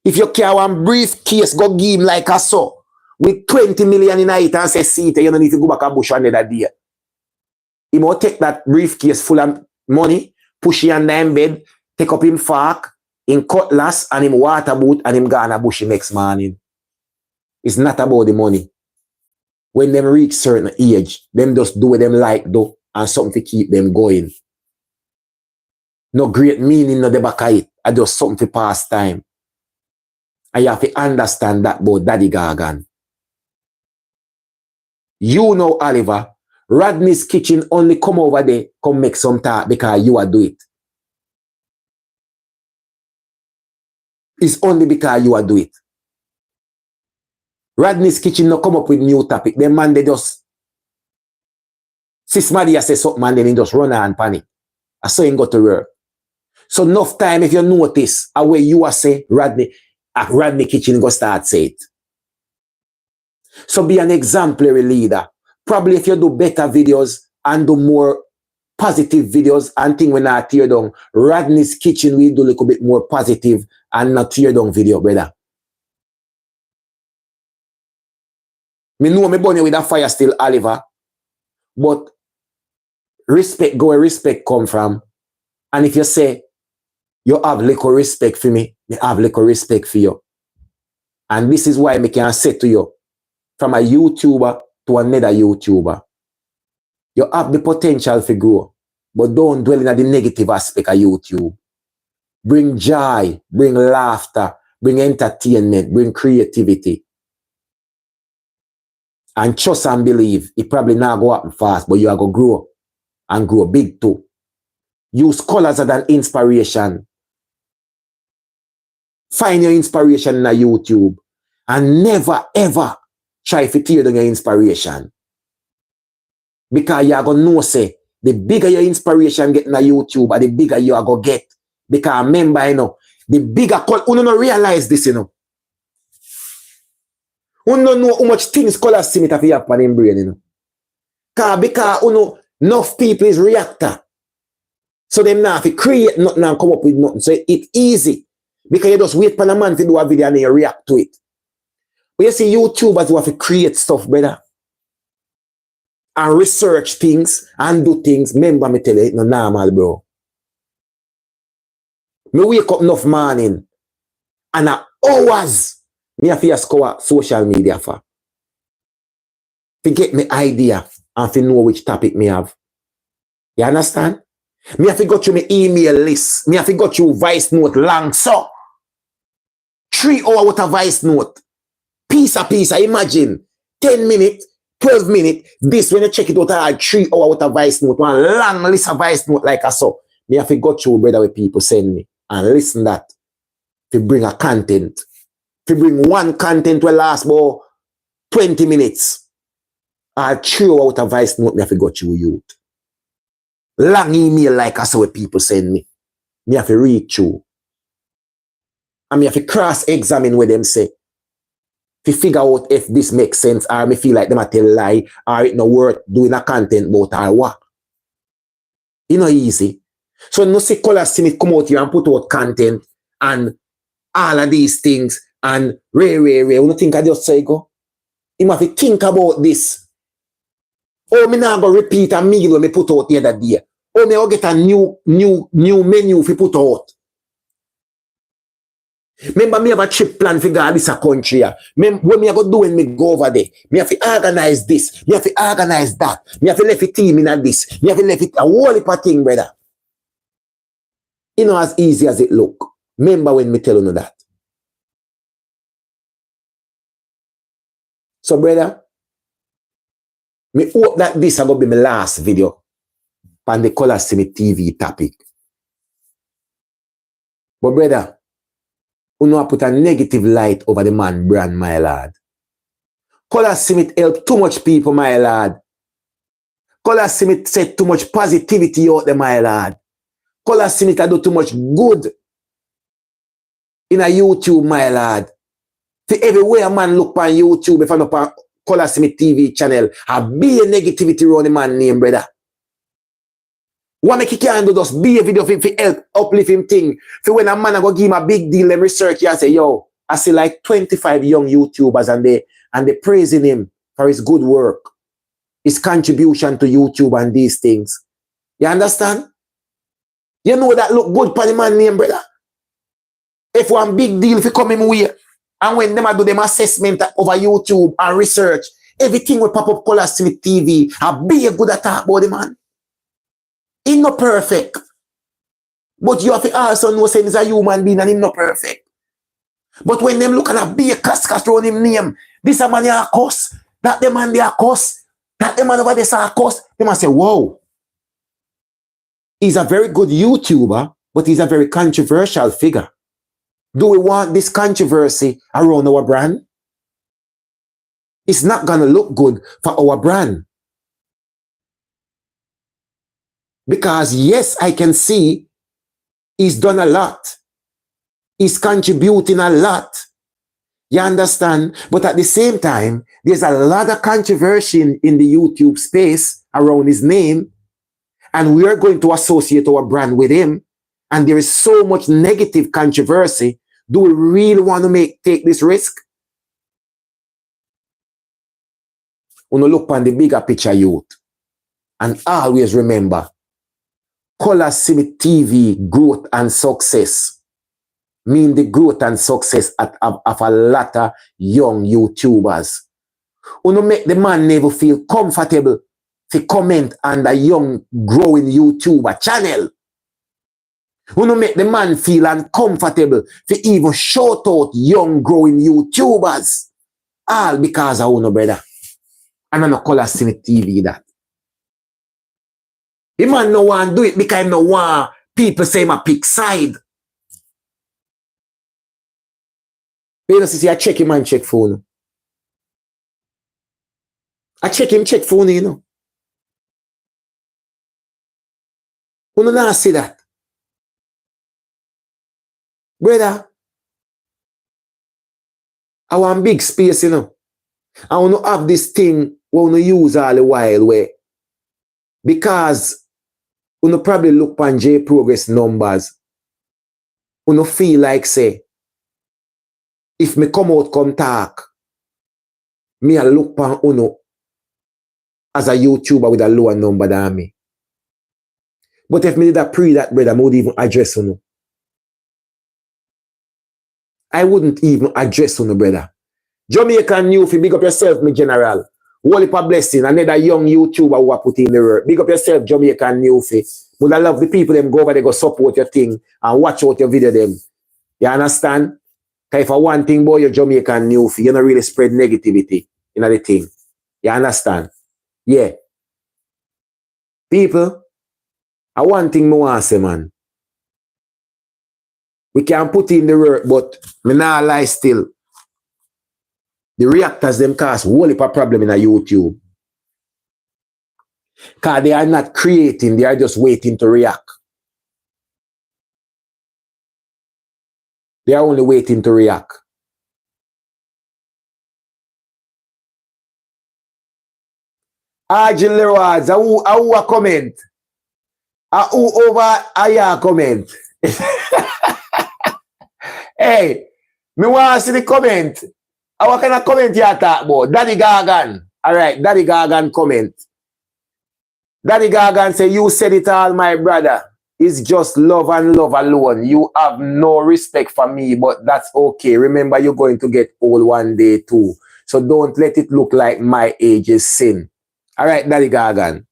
If you carry one briefcase, go give him like a saw. With 20 million in it and say, see it, you don't need to go back a bush another day. He will take that briefcase full of money, push it on the bed, take up him fork, in cutlass, and him water boot, and him go on a bush next morning. It's not about the money. When them reach certain age, them just do what them like do, and something to keep them going. No great meaning no the back of it. I just something to pass time. And you have to understand that about Daddy Gagan. You know, Oliver, Rodney's kitchen only come over there, come make some talk because you are do it. It's only because you are do it. Rodney's kitchen no come up with new topic. Them man, they just see somebody say something and then he just run and panic. I saw him go to work. So enough time if you notice away you are say Rodney kitchen go start say it. So be an exemplary leader. Probably if you do better videos and do more positive videos and things when not tear down, Rodney's kitchen will do a little bit more positive and not tear down video, brother. Me know me burn you with a fire still, Oliver. But respect go where respect come from. And if you say you have little respect for me, I have little respect for you. And this is why I can say to you, from a YouTuber to another YouTuber, you have the potential to grow, but don't dwell in the negative aspect of YouTube. Bring joy, bring laughter, bring entertainment, bring creativity. And trust and believe, it probably not go up fast, but you are going to grow and grow big too. Use colors as an inspiration. Find your inspiration in a YouTube and never ever try to tear down your inspiration. Because you are going to know, say, the bigger your inspiration get in a YouTube, and the bigger you are going to get. Because remember, you know, the bigger, you don't realize this, you know. You don't know how much things Color Simmit have happen in brain, you know. Because you know, enough people is reactor. So them now, if you create nothing and come up with nothing, so it's easy. Because you just wait for a man to do a video and you react to it. But you see, YouTubers who have to create stuff, brother, and research things and do things. Remember me tell you, it's not normal, bro. Me wake up enough morning and hours me have to score social media for. To get me idea and to know which topic me have. You understand? Me have to go through my email list. Me have to go through voice note long so. 3 hours with a voice note. Piece. I imagine 10 minutes, 12 minutes. This when you check it out, I had 3 hours with a voice note. One long list of voice note like I saw. Me have to go through, brother, where people send me and listen that to bring a content. To bring one content will last about 20 minutes. I had 3 hours with a voice note. Me have to go through youth. Long email like I saw what people send me. Me have to read through. And me have to cross-examine what them say. To figure out if this makes sense or me feel like them a tell lie or it no worth doing a content about or what. It's not easy. So no see Color Simmit come out here and put out content and all of these things and Ray. You don't think I just say go? You have to think about this. Oh, me now go repeat a meal when me put out the other day. Oh, me go get a new menu if put out. Remember, me have a trip plan for go this a country. What me I go do when me go over there? Me have to organize this. Me have to organize that. Me have to left a team in this. Me have to left it a whole heap of thing, brother. You know as easy as it look. Remember when me tell you that. So, brother, me hope that this is going to be my last video on the Color Simmit TV topic. But, brother, you know I put a negative light over the man brand, my lad. Color Simmit help too much people, my lad. Color Simmit set too much positivity out there, my lad. Color Simmit do too much good in a YouTube, my lad. For everywhere a man look on YouTube, if I look on Color Simmit TV channel, I be a negativity around the man name, brother. What make he can do just be a video for him to help uplift him thing. So when a man go give him a big deal and research, and say, yo, I see like 25 young YouTubers and they praising him for his good work, his contribution to YouTube and these things. You understand? You know that look good for the man name, brother. If one big deal if you come in way, and when them do them assessment over YouTube and research, everything will pop up Color Simmit TV. I be a good attack about the man. He's not perfect. But you have to also know say he's a human being and he's not perfect. But when them look at a big cascas around him name, this a man a cuss, that the man they a cuss, that the man over there a cuss, they must say, whoa. He's a very good YouTuber, but he's a very controversial figure. Do we want this controversy around our brand? It's not going to look good for our brand. Because yes, I can see he's done a lot. He's contributing a lot. You understand? But at the same time, there's a lot of controversy in the YouTube space around his name. And we are going to associate our brand with him. And there is so much negative controversy. Do we really want to take this risk? We look on the bigger picture, youth. And always remember, Color Simmit TV growth and success mean the growth and success of a lot of young YouTubers. We make the man never feel comfortable to comment on the young growing YouTuber channel. We make the man feel uncomfortable to even shout out young growing YouTubers. All because of uno, brother. And I no Color Simmit TV that. The man no want do it because he no want people say my pick side. You know, see, I check him and check phone. I check him, check phone, you know. You don't not see that. Brother, I want big space, you know. I want to have this thing we want to use all the while where because we probably look on J progress numbers. We feel like say if me come out come talk me a look pan uno as a YouTuber with a lower number than me. But if me did a pre that, brother, I would even address uno. I wouldn't even address uno, brother. Jamaican youth, big up yourself, me general. Holy for blessing, another young YouTuber who are put in the work. Big up yourself, Jamaican youth. But I love the people them go over there, go support your thing and watch out your video them. You understand? Because if I one thing boy, you're Jamaican youth, you don't really spread negativity in the thing. You understand? Yeah. People, I one thing I want to say, man. We can put in the work, but me nah lie still. The reactors them cause whole heap of problem in a YouTube. Because they are not creating, they are just waiting to react. They are only waiting to react. Argil Leroy's, who a comment? Who over a comment? Hey, me want to see the comment. What kind of comment you talk about? Daddy Gagan. Alright, Daddy Gagan comment. Daddy Gagan say, you said it all, my brother. It's just love and love alone. You have no respect for me, but that's okay. Remember, you're going to get old one day too. So don't let it look like my age is sin. Alright, Daddy Gagan.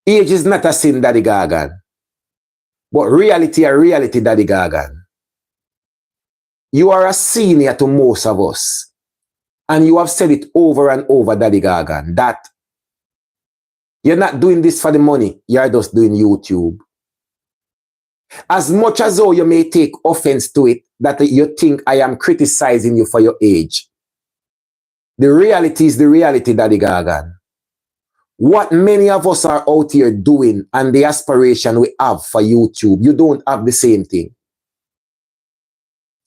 Age is not a sin, Daddy Gagan. But reality, Daddy Gagan. You are a senior to most of us. And you have said it over and over, Daddy Gagan, that you're not doing this for the money. You're just doing YouTube. As much as though you may take offense to it, that you think I am criticizing you for your age. The reality is the reality, Daddy Gagan. What many of us are out here doing and the aspiration we have for YouTube, you don't have the same thing.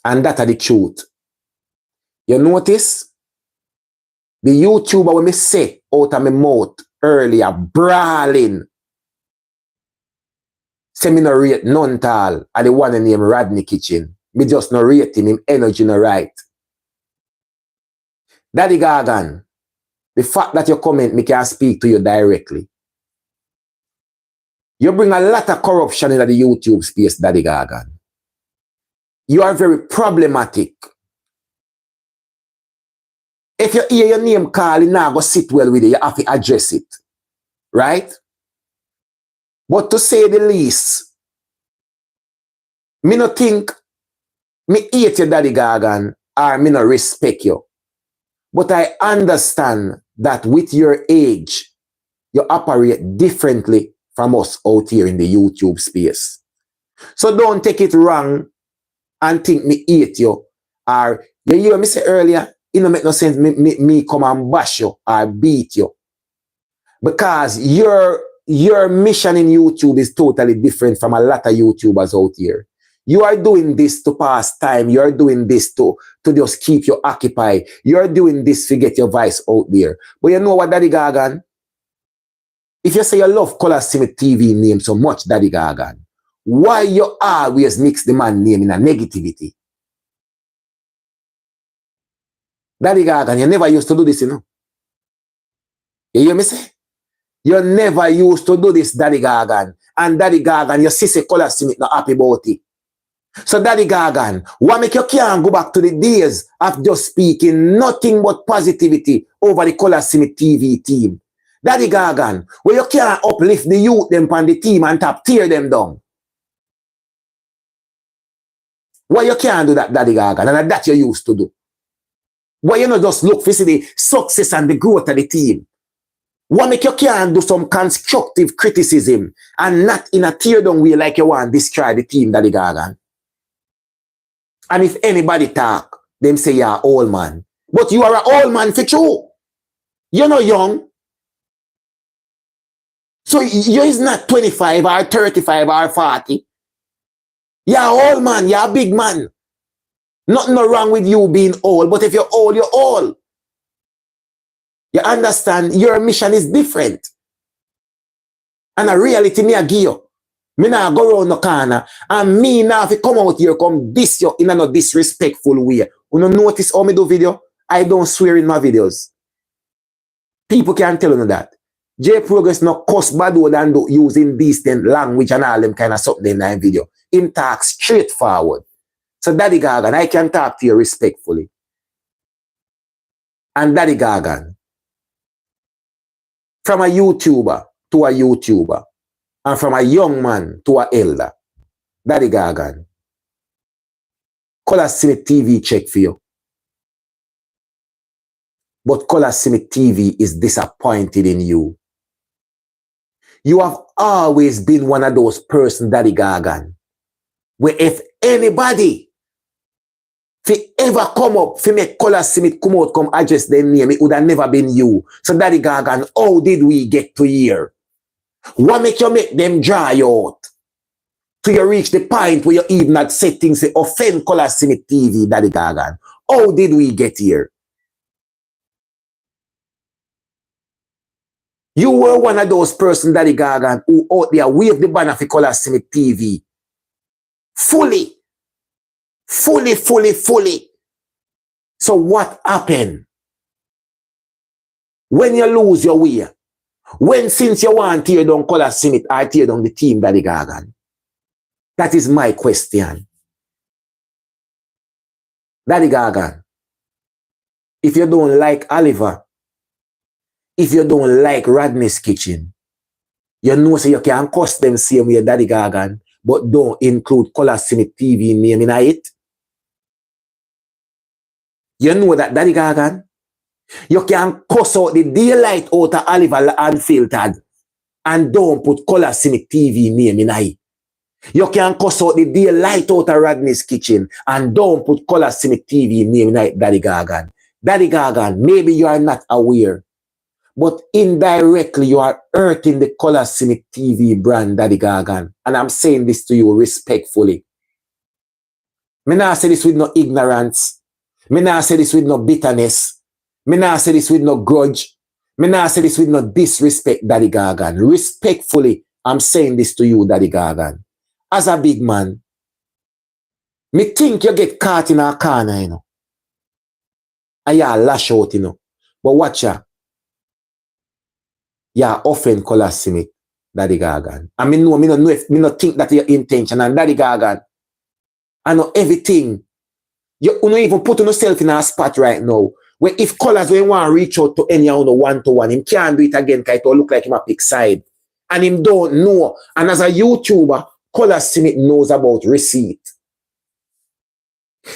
And that's the truth. You notice? The YouTuber when me say out of my mouth earlier, brawling. Say me no rate none tall. I the one named Rodney Kitchen. Me just no rate him energy no right. Daddy Gagan, the fact that you comment, me can speak to you directly. You bring a lot of corruption into the YouTube space, Daddy Gagan. You are very problematic. If you hear your name called, you now go sit well with it. You have to address it. Right? But to say the least, me no think me hate you, Daddy Gagan, or me no respect you. But I understand that with your age, you operate differently from us out here in the YouTube space. So don't take it wrong and think me hate you. Or you hear me say earlier, it don't make no sense me come and bash you or beat you. Because your mission in YouTube is totally different from a lot of YouTubers out here. You are doing this to pass time. You are doing this to just keep you occupied. You are doing this to get your voice out there. But you know what, Daddy Gagan? If you say you love Color Simmit TV name so much, Daddy Gagan, why you always mix the man name in a negativity? Daddy Gagan, you never used to do this, you know. You hear me say? You never used to do this, Daddy Gagan. And Daddy Gagan, your sister Color Simmit not happy about it. So Daddy Gagan, what make you can't go back to the days of just speaking nothing but positivity over the Color Simmit TV team? Daddy Gagan, where you can't uplift the youth them on the team and tear them down. Why you can't do that, Daddy Gagan? And that you used to do. Why you not just look for the success and the growth of the team? What make you can't do some constructive criticism and not in a tear down way like you want to destroy the team, Daddy Gagan? And if anybody talk, them say you're old man. But you are an old man for true. You're not young. So you is not 25 or 35 or 40. You're an old man, you're a big man. Nothing wrong with you being old, but if you're old, you're old. You understand? Your mission is different. And a reality me I give you. Me nah go round the corner and me now if you come out here come this you in a disrespectful way. You don't notice how me do video? I don't swear in my videos. People can tell you that. J-Progress no cuss bad word and do using decent language and all them kind of something in that video. Him talk straightforward. So Daddy Gagan, I can talk to you respectfully. And Daddy Gagan, from a YouTuber to a YouTuber, and from a young man to a elder, Daddy Gagan, Color Simmit TV check for you. But Color Simmit TV is disappointed in you. You have always been one of those persons, Daddy Gagan, where if anybody fi ever come up, fi make Color Simmit come out, come address their name, it would have never been you. So Daddy Gagan, how did we get to here? What make you make them dry out? Till you reach the point where you even had settings to offend Color Simmit TV, Daddy Gagan. How did we get here? You were one of those persons, Daddy Gagan, who out there wave the banner for Color Simmit TV. Fully. So what happened? When you lose your way, when since you want to tear down Color Simmit or tear down the team, Daddy Gagan? That is my question. Daddy Gagan, if you don't like Oliver, if you don't like Rodney's Kitchen, you know so you can cuss them same way, Daddy Gagan, but don't include Color Simmit TV name in it. You know that, Daddy Gagan? You can cuss out the daylight out of Oliver Unfiltered and don't put Color Simmit TV name in it. You can cuss out the daylight out of Rodney's Kitchen and don't put Color Simmit TV name in it, Daddy Gagan. Daddy Gagan, maybe you are not aware, but indirectly you are hurting the Color Simmit TV brand, Daddy Gagan. And I'm saying this to you respectfully. Me not say this with no ignorance. Me not say this with no bitterness. Me not say this with no grudge. Me not say this with no disrespect, Daddy Gagan. Respectfully, I'm saying this to you, Daddy Gagan. As a big man, me think you get caught in a corner, you know. And you lash out, you know. But watch ya. You offend Color Simmit, Daddy Gagan. And me no think that your intention. And Daddy Gagan, I know everything. You don't even put yourself in a spot right now where if Colors when want to reach out to any one-to-one, him can't do it again because it will look like him a pick side. And him don't know. And as a YouTuber, Color Simmit knows about receipt.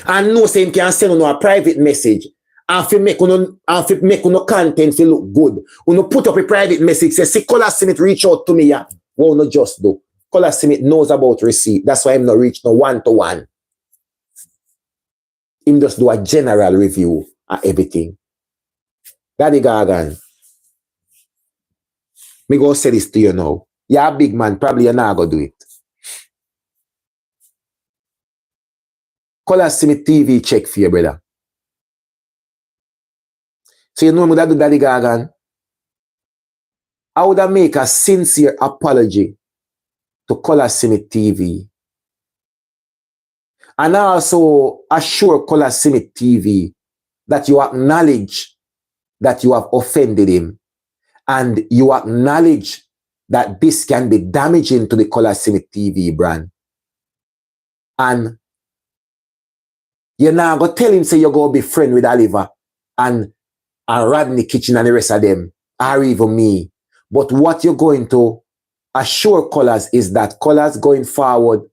And knows him can send on a private message. And if you make no content to look good, you put up a private message, say, see, Color Simmit reach out to me, yeah. Well, no just do. Color Simmit knows about receipt. That's why I'm not reach no one-to-one. Him just do a general review of everything. Daddy Gagan, me go say this to you now. You're a big man, probably you're not going to do it. Color Simmit TV check for you, brother. So you know what I do, Daddy Gagan? I would make a sincere apology to Color Simmit TV. And I also assure Color Simmit TV that you acknowledge that you have offended him. And you acknowledge that this can be damaging to the Color Simmit TV brand. And you're not going to tell him, say you're going to be friend with Oliver and Rodney Kitchen and the rest of them, or even me. But what you're going to assure Colors is that Colors going forward,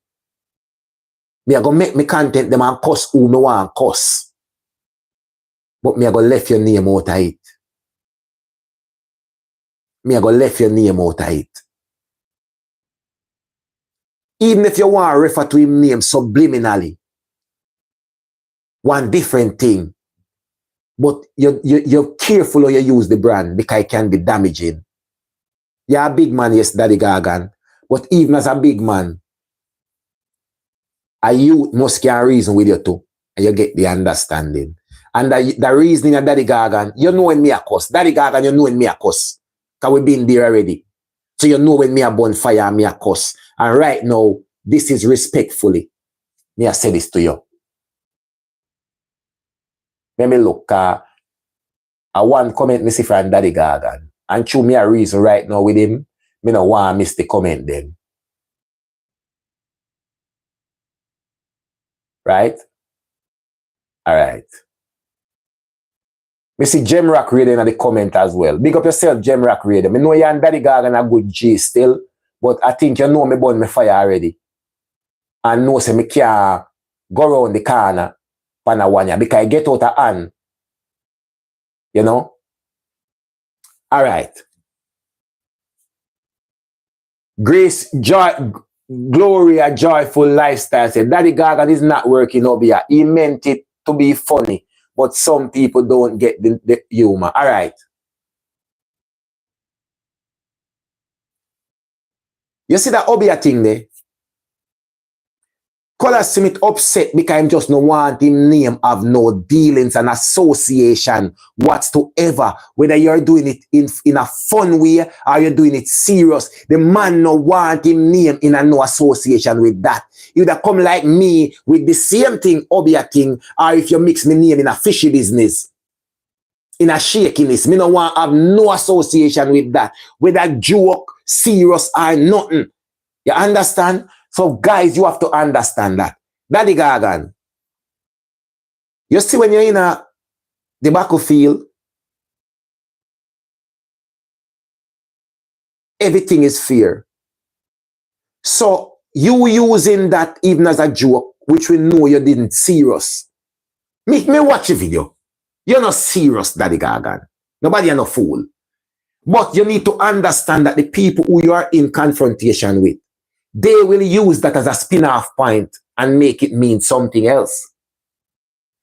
me are going to make me content them and cuss who me want cuss. But me are going to left your name out of it. Me are going to left your name out of it. Even if you want to refer to him name subliminally, one different thing. But you're careful how you use the brand because it can be damaging. You're a big man, yes, Daddy Gagan. But even as a big man, a youth must can reason with you too. And you get the understanding. And the reasoning of Daddy Gagan, you know when me a cuss. Daddy Gagan, you know when me a cuss. Because we've been there already. So you know when me a bonfire and me a cuss. And right now, this is respectfully. Me I say this to you. Let me look. I want comment me see from Daddy Gagan. And through me a reason right now with him, me no want miss the comment then. Right? Alright. Me see Gemrock Radio in the comment as well. Big up yourself, Gemrock Radio. Me know you and Daddy Gagan a good G still, but I think you know me burn me fire already. And know say me can't go around the corner panawanya because I get out of hand. You know? Alright. Grace, joy, Gloria, joyful lifestyle said, Daddy Gagan is not working over here. He meant it to be funny, but some people don't get the humor. All right. You see that Obia thing there? Color Simmit upset because I'm just no want him name have no dealings and association whatsoever. Whether you're doing it in a fun way or you're doing it serious, the man no want him name in a no association with that. You either come like me with the same thing, Obia thing, or if you mix me name in a fishy business, in a shakiness, me no want have no association with that. Whether joke, serious or nothing. You understand? So guys, you have to understand that. Daddy Gagan, you see when you're in the battlefield, everything is fear. So you using that even as a joke, which we know you didn't serious. Make me watch a video. You're not serious, Daddy Gagan. Nobody are no fool. But you need to understand that the people who you are in confrontation with, they will use that as a spin-off point and make it mean something else.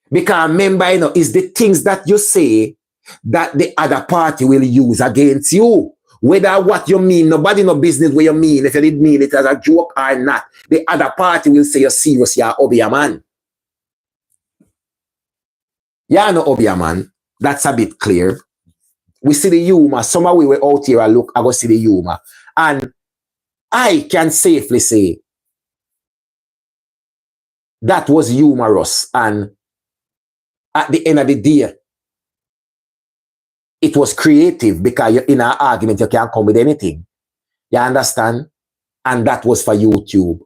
Because remember, you know, it's the things that you say that the other party will use against you. Whether what you mean, nobody no business what you mean, if you did mean it as a joke or not, the other party will say you're serious, you're Obia man. You're no Obia man. That's a bit clear. We see the humor. Somehow we were out here and look, I go see the humor. And I can safely say that was humorous, and at the end of the day, it was creative because in an argument you can't come with anything. You understand? And that was for YouTube.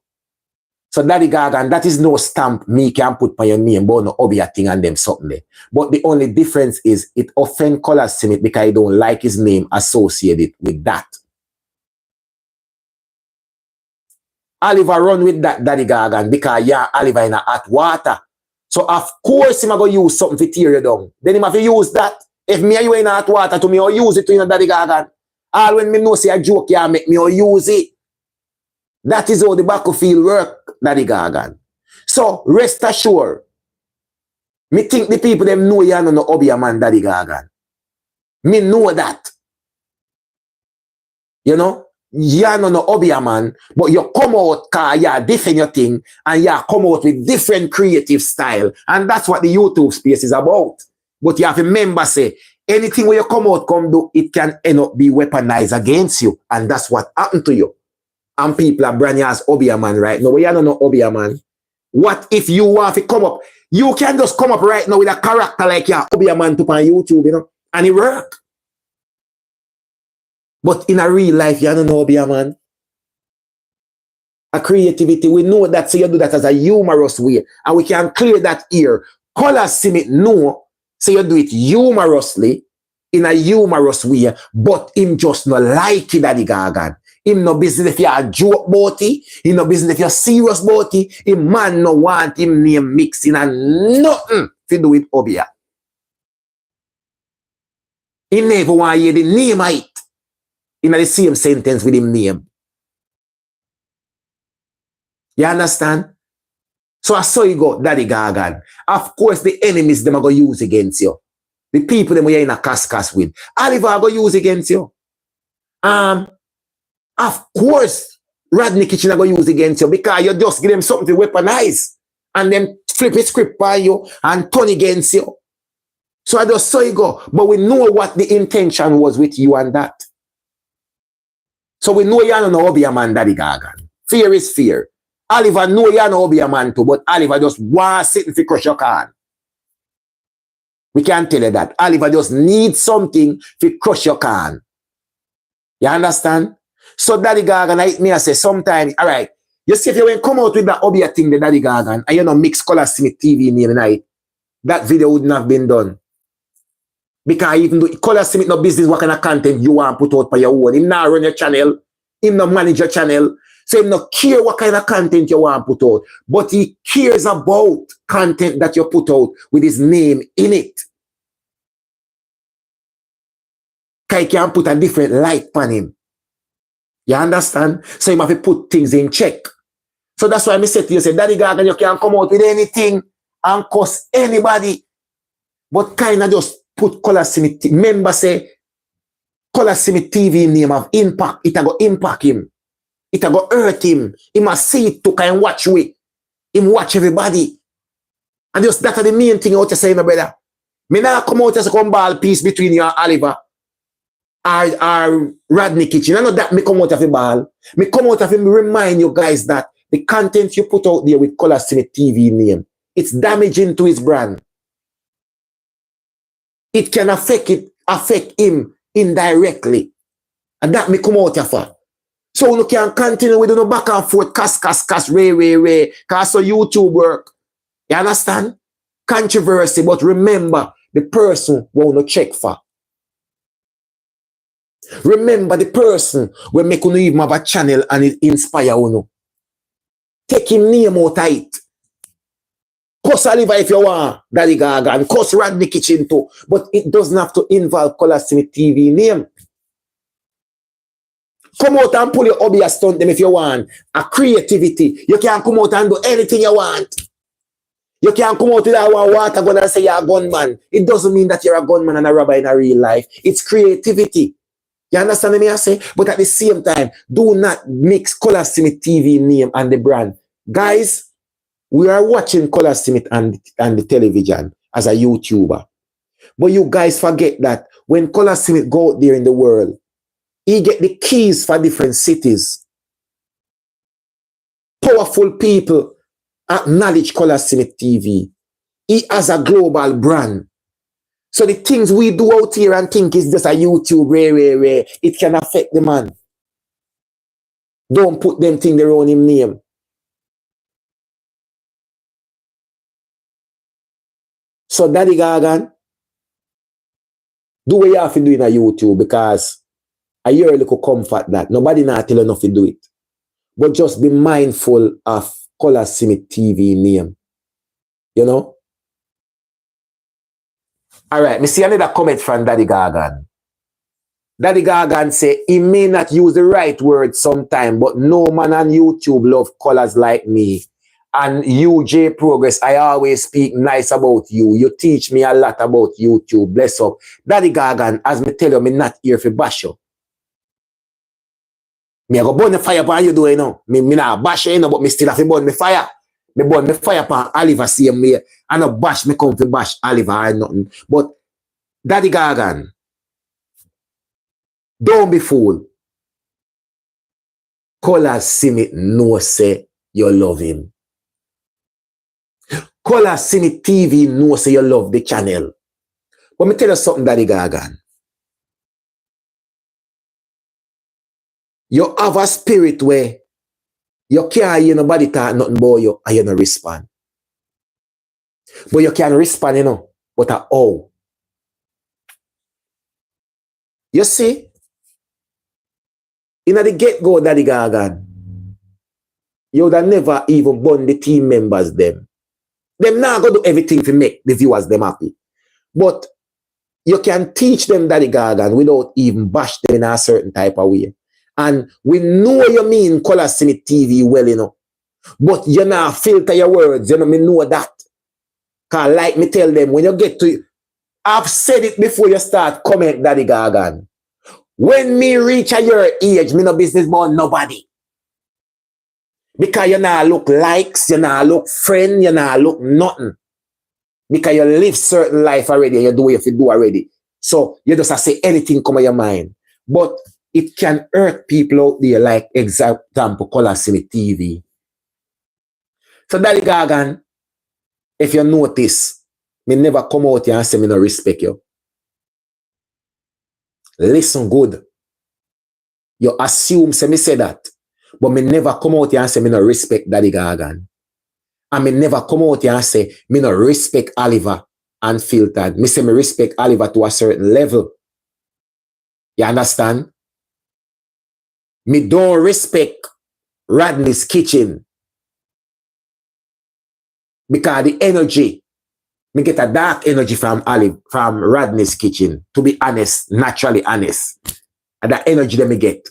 So Daddy Gagan, that is no stamp me can put on your name, but no obvious thing and them something there. But the only difference is it offends Color Simmit because I don't like his name associated with that. Oliver run with that Daddy Gagan because yeah, Oliver in a hot water. So of course him going to use something to tear you down. Then him have to use that. If me and you in a hot water to me, I'll use it to you, Daddy Gagan. All when me know say a joke yeah make me, I'll use it. That is how the battlefield work, Daddy Gagan. So rest assured, me think the people them know you no Obia man, Daddy Gagan. Me know that. You know? You no Obia man, but you come out car, you defend your thing, and you come out with different creative style. And that's what the YouTube space is about. But you have to remember, say, anything where you come out, come do, it can end up be weaponized against you. And that's what happened to you. And people are brand new as Obia man right now. But you don't know Obia man. What if you want to come up? You can just come up right now with a character like your Obia man to on YouTube, you know, and it work. But in a real life, you don't know Obia man. A creativity, we know that, so you do that as a humorous way. And we can clear that here. Color Simmit know, so you do it humorously, in a humorous way, but him just not like it, Daddy Gagan. Him no business if you're a joke about it. Him no business if you're serious about it. Him man no want him name mixing and nothing to do with Obia. He never want to hear the name of it in the same sentence with him name. You understand? So I saw you go, Daddy Gagan. Of course, the enemies them are going to use against you. The people them you're in a cascas with. Oliver are going to use against you. Of course, Rodney Kitchen are going to use against you because you just give them something to weaponize and then flip a script by you and turn against you. So I just saw you go. But we know what the intention was with you and that. So we know you don't know Obia man, Daddy Gagan. Fear is fear. Oliver know you know be a man too, but Oliver just want sitting for crush your can. We can't tell you that. Oliver just needs something to crush your can. You understand? So Daddy Gagan, I say sometimes, all right, you see if you come out with that obvious thing, the Daddy Gagan, and you know mix Color Simmit TV name tonight, that video wouldn't have been done. Because even though Color Simmit no business what kind of content you want to put out for your own. Him not run your channel, him not manage your channel, so him not care what kind of content you want to put out. But he cares about content that you put out with his name in it. Because he can put a different light on him. You understand? So you have to put things in check. So that's why I say to you, say, Daddy Gagan, you can come out with anything and cuss anybody. But kind of just put Color Simmit. Remember, say, Color Simmit TV name have impact. It go impact him. It go hurt him. He must see it to kind of watch with. Him watch everybody. And just that's the main thing I want to say, my brother. Me not come out as a come ball piece between you and Oliver. Or Rodney Kitchen. I know that me come out of the ball. Me come out of him remind you guys that the content you put out there with Color Simmit TV name, it's damaging to his brand. It can affect him indirectly. And that me come out of her. So you can continue with no back and forth, cast, ray. Cause so YouTube work. You understand? Controversy, but remember the person won't no check for. Remember the person will make you even have a channel and it inspire you. Take him name out of it. Cuss Oliver if you want, Daddy Gagan. Cuss Rodney Kitchen too. But it doesn't have to involve Color Simmit TV name. Come out and pull your hobby a stunt them if you want. A creativity. You can come out and do anything you want. You can come out with that one water gun and say you're a gunman. It doesn't mean that you're a gunman and a robber in a real life. It's creativity. You understand me I say? But at the same time, do not mix Color Simmit TV name and the brand. Guys, we are watching Color Simmit and the television as a YouTuber. But you guys forget that when Color Simmit go out there in the world, he get the keys for different cities. Powerful people acknowledge Color Simmit TV. He has a global brand. So the things we do out here and think is just a YouTube, ray, it can affect the man. Don't put them things their own in name. So Daddy Gagan, do what you have to do in a YouTube because a year little comfort that. Nobody not tell you enough to do it. But just be mindful of Color Simmit TV name. You know? Alright, me see another comment from Daddy Gagan. Daddy Gagan say, he may not use the right word sometime, but no man on YouTube love colors like me. And you, J Progress, I always speak nice about you. You teach me a lot about YouTube. Bless up. Daddy Gagan, as me tell you, me not here for bash you. Me go burn the fire upon you do you know. Me not bash you know, but me still have to burn the fire. Me burn the fire upon Oliver same way. I no bash me come to bash Oliver or nothing. But Daddy Gagan, don't be fooled. Color Simmit no say you love him. Color Simmit TV no say you love the channel. But me tell you something, Daddy Gagan. You have a spirit where you can't hear nobody talk nothing about you and you don't respond. But you can respond, you know, but how? You see, in the get-go, Daddy Gagan, you would have never even burn the team members them. Them now go do everything to make the viewers them happy. But you can teach them Daddy Gagan without even bash them in a certain type of way. And we know you mean Color Simmit TV well, you know. But you now filter your words, you know, me know that. Because like me tell them, when you get to, I've said it before you start comment, Daddy Gagan. When me reach a your age, me no business about nobody. Because you now look likes, you now look friend, you now look nothing. Because you live certain life already and you do what you have to do already. So you just have to say anything come in your mind. But it can hurt people out there, like example, Color Simmit TV. So Daddy Gagan, if you notice, me never come out here and say me no respect you. Listen good. You assume say me say that, but me never come out here and say me no respect Daddy Gagan. And me never come out here and say me no respect Oliver Unfiltered. Me say me respect Oliver to a certain level. You understand? Me don't respect Rodney's Kitchen because the energy, me get a dark energy from Rodney's Kitchen, to be honest, naturally honest. And that energy that me get.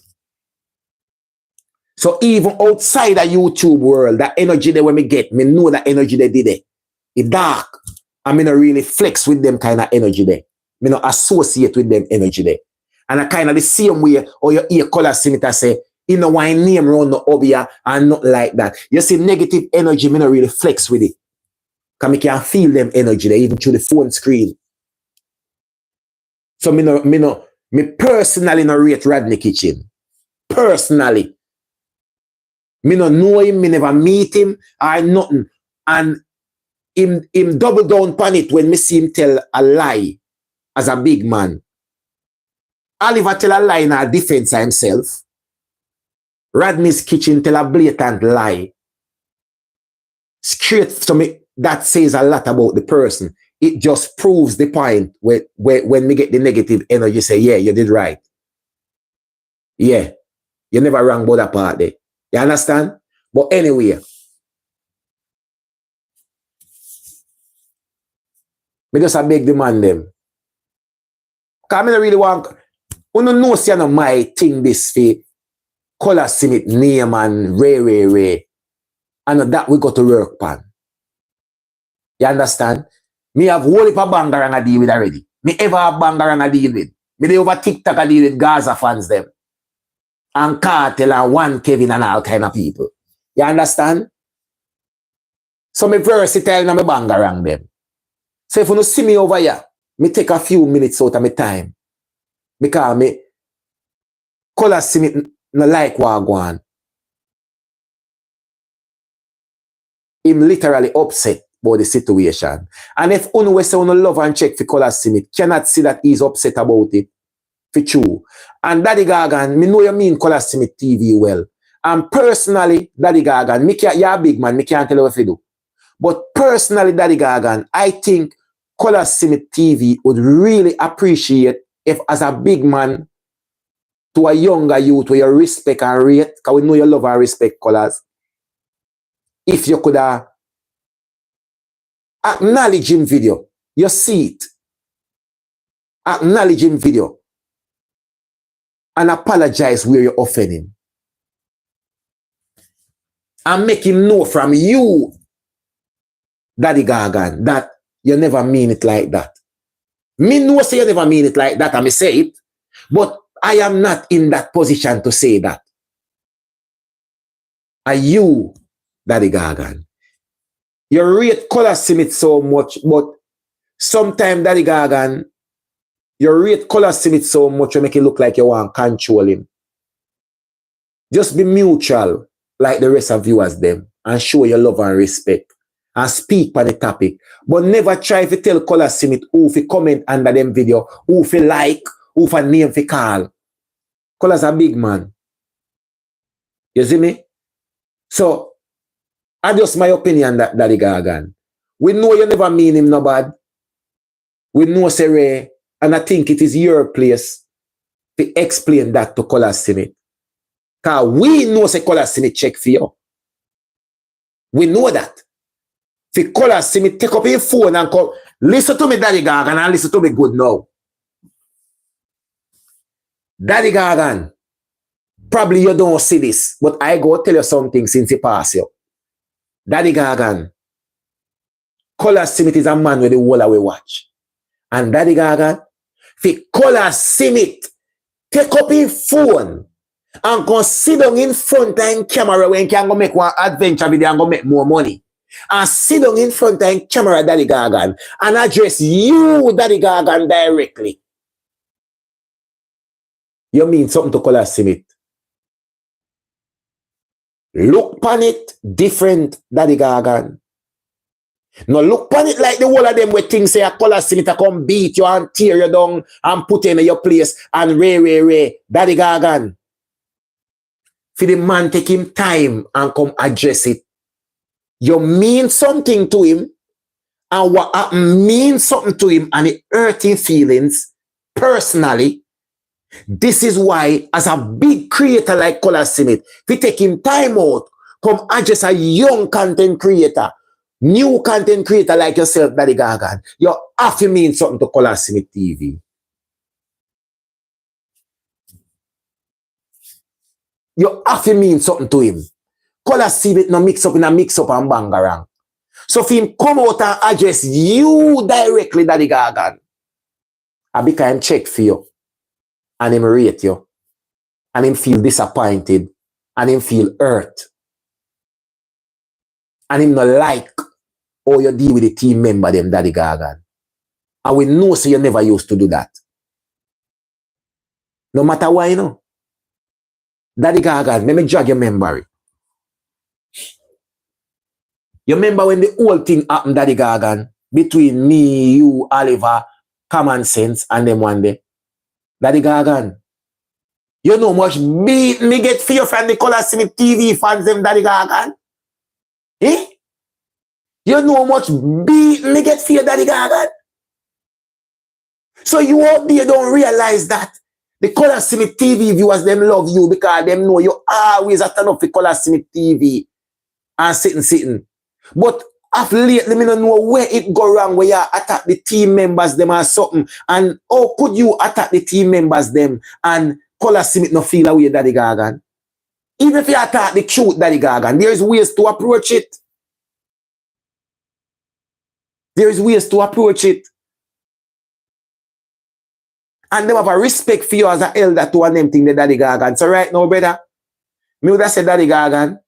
So even outside the YouTube world, that energy that when me get, me know that energy they did it. It's dark. And me not really flex with them kind of energy there. Me not associate with them energy there. And I kind of the same way, or you hear Color Simmit say, you know why name around the obia and not like that. You see negative energy, me not really flex with it. Because me can feel them energy there, even through the phone screen. So me personally not rate Rodney Kitchen. Personally. Me no know him, me never meet him, or nothing. And him double down on it when me see him tell a lie as a big man. Oliver tell a lie in a defense of himself. Rodney's Kitchen tell a blatant lie. Straight to me, that says a lot about the person. It just proves the point where when me get the negative energy, say, yeah, you did right. Yeah, you never wrong about that part there. You understand? But anyway, me just a beg the man them. Because I don't really want, you know, see my thing this for Color Simmit name and Ray. And that we got to work on. You understand? Me have whole heap of banger and deal with already. Me ever have banger and deal with. Me they over TikTok and deal with Gaza fans them. And Cartel and One Kevin and all kind of people. You understand? So me versatile and me banger them. So if you don't see me over here, me take a few minutes out of my time. Because me Color Simmit no like what I go on. Him literally upset about the situation. And if you say you love and check for Color Simmit, cannot see that he's upset about it. For true. And Daddy Gagan, me know you mean Color Simmit TV well. And personally, Daddy Gagan, you're a big man, me can't tell you what to do. But personally, Daddy Gagan, I think Color Simmit TV would really appreciate if as a big man to a younger youth where you respect and rate, because we know you love and respect Colors. If you could acknowledge him video, you see it. Acknowledge him video. And apologize where you offend him. And make him know from you, Daddy Gagan, that you never mean it like that. Me know say you never mean it like that, and me say it, but I am not in that position to say that. Are you, Daddy Gagan? You rate Color Simmit so much, but sometimes, Daddy Gagan, you rate Color Simmit so much you make it look like you want to control him. Just be mutual like the rest of viewers them and show your love and respect and speak on the topic. But never try to tell Color Simmit who fi comment under them video, who fi like, who fi name fi call. Color's a big man. You see me? So, that's just my opinion, Daddy Gagan. We know you never mean him no bad. We know say Ray, and I think it is your place to explain that to Color Simmit. Because we know say Color Simmit check for you. We know that. For Color Simmit, take up your phone and come. Listen to me, Daddy Gagan, and listen to me good now. Daddy Gagan, probably you don't see this, but I go tell you something since he passed you. Daddy Gagan, Color Simmit is a man with the whole away watch. And Daddy Gagan, for Color Simmit, take up his phone and go sit down in front of camera when he can go make one adventure video and go make more money. And sit down in front of camera, Daddy Gagan, and address you, Daddy Gagan, directly. You mean something to Color Simmit. Look upon it different, Daddy Gagan. No, look upon it like the whole of them where things say a Color Simmit to come beat you and tear you down and put you in your place and ray. Daddy Gagan. For the man take him time and come address it. You mean something to him, and what means something to him, and it hurt his feelings personally. This is why, as a big creator like Color Simmit, we take him time out, come address a young content creator, new content creator like yourself, Daddy Gagan. You have to mean something to Color Simmit TV. You have to mean something to him. Color Simmit no mix up in a mix up and bangarang. So if him come out and address you directly, Daddy Gagan, I become check for you. And him rate you. And him feel disappointed. And him feel hurt. And him not like how you deal with the team member them, Daddy Gagan. And we know so you never used to do that. No matter why, you know. Daddy Gagan, let me drag your memory. You remember when the whole thing happened, Daddy Gagan, between me, you, Oliver, Common Sense, and them one day? Daddy Gagan, you know much beat me get fear from the Color Simmit TV fans them, Daddy Gagan? Eh? You know much beat me get fear, Daddy Gagan? So you out there don't realize that the Color Simmit TV viewers, them love you because them know you always a turn up for Color Simmit TV and sitting. But of lately, me don't know where it go wrong, where you attack the team members them or something. And how could you attack the team members them and Color Simmit no feel away, Daddy Gagan? Even if you attack the truth, Daddy Gagan, there is ways to approach it. There is ways to approach it. And them have a respect for you as an elder to one them thing, the Daddy Gagan. So right now, brother, me would have said, Daddy Gagan,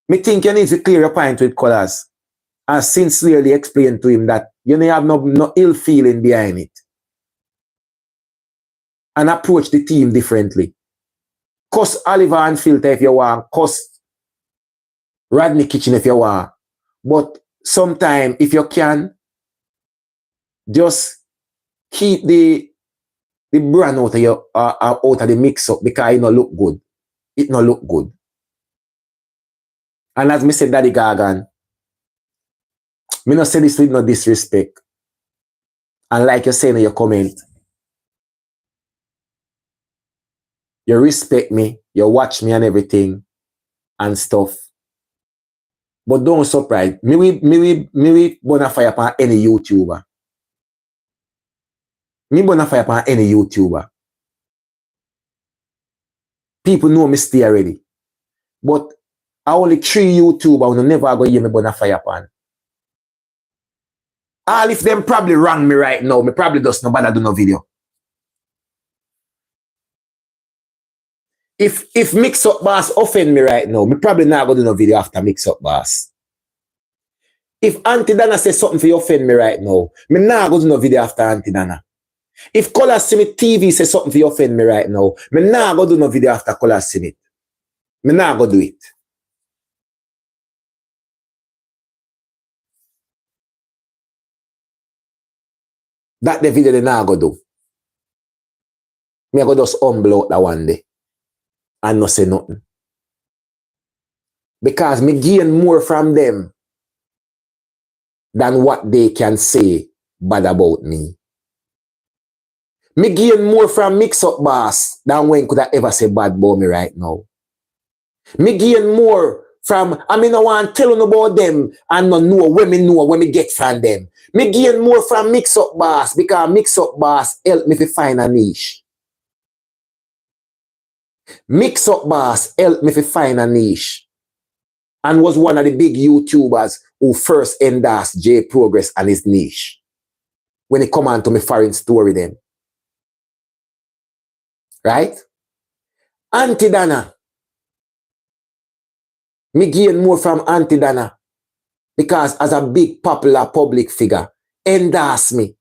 me think you need to clear your point with Colaz and sincerely explain to him that you don't have no ill feeling behind it. And approach the team differently. Cuss Oliver UNFILTER if you want. Cuss Rodney Kitchen if you want. But sometime, if you can, just keep the brand out of your out of the mix-up because it no look good. It no look good. And as me said, Daddy Gagan, me not say this with no disrespect. And like you say in your comment, you respect me, you watch me and everything and stuff. But don't surprise. Me we burn a fire upon any YouTuber. Me burn a fire upon any YouTuber. People know me stay already. But I only 3 YouTubers who never go hear me burn a fire upon. All if them probably wrong me right now, me probably just nobody do no video. If Mix Up Boss offend me right now, me probably not go do no video after Mix Up Boss. If Auntie Dana says something for you offend me right now, me not go do no video after Auntie Dana. If Color Simmit TV says something for you offend me right now, me not go do no video after Color Simmit. Me not go do it. That the video they not go do. Me go just humble out that one day. And not say nothing. Because me gain more from them than what they can say bad about me. Me gain more from Mix Up Boss than when could I ever say bad about me right now. Me gain more from, I mean, I want to tell you about them and not know when me get from them. Me gain more from Mix Up Boss because Mix Up Boss help me to find a niche. Mix Up Boss helped me to find a niche and was one of the big YouTubers who first endorsed JAYY-Progress and his niche when it come on to me foreign story then. Right? Auntie Dana. Me gain more from Auntie Dana because as a big popular public figure, endorse me.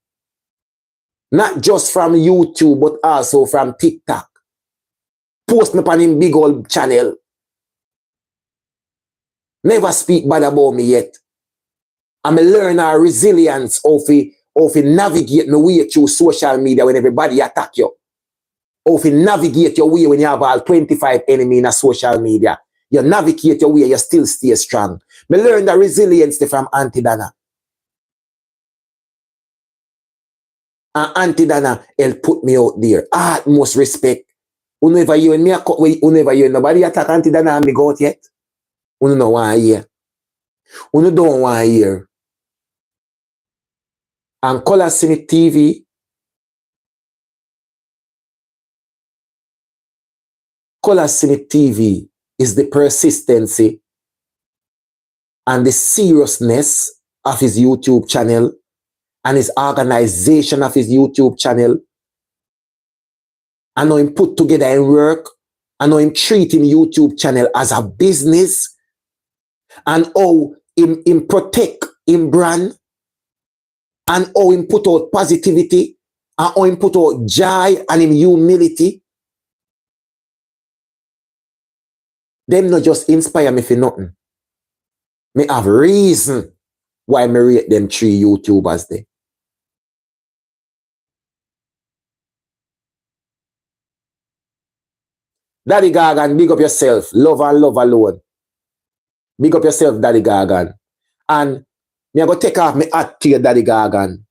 Not just from YouTube but also from TikTok. post me on him big old channel. Never speak bad about me yet. I'm a learner resilience of navigate my way through social media when everybody attack you. Of navigate your way when you have all 25 enemies in a social media. You navigate your way, you still stay strong. Me learn the resilience from Auntie Dana. And Auntie Dana, he'll put me out there. Utmost respect. Whenever you and me, whenever you nobody attack Auntie Dana and me go out yet. You don't want to hear. You don't want to hear. And Color Simmit TV, Color Simmit TV is the persistency and the seriousness of his YouTube channel and his organization of his YouTube channel. I know him put together in work. I know him treating YouTube channel as a business and how him protect him brand and how him put out positivity and how him put out joy and him humility. Them not just inspire me for nothing. Me have reason why me rate them 3 YouTubers there. Daddy Gagan, big up yourself. Love and love alone. Big up yourself, Daddy Gagan. And me I go take off my hat to your Daddy Gagan.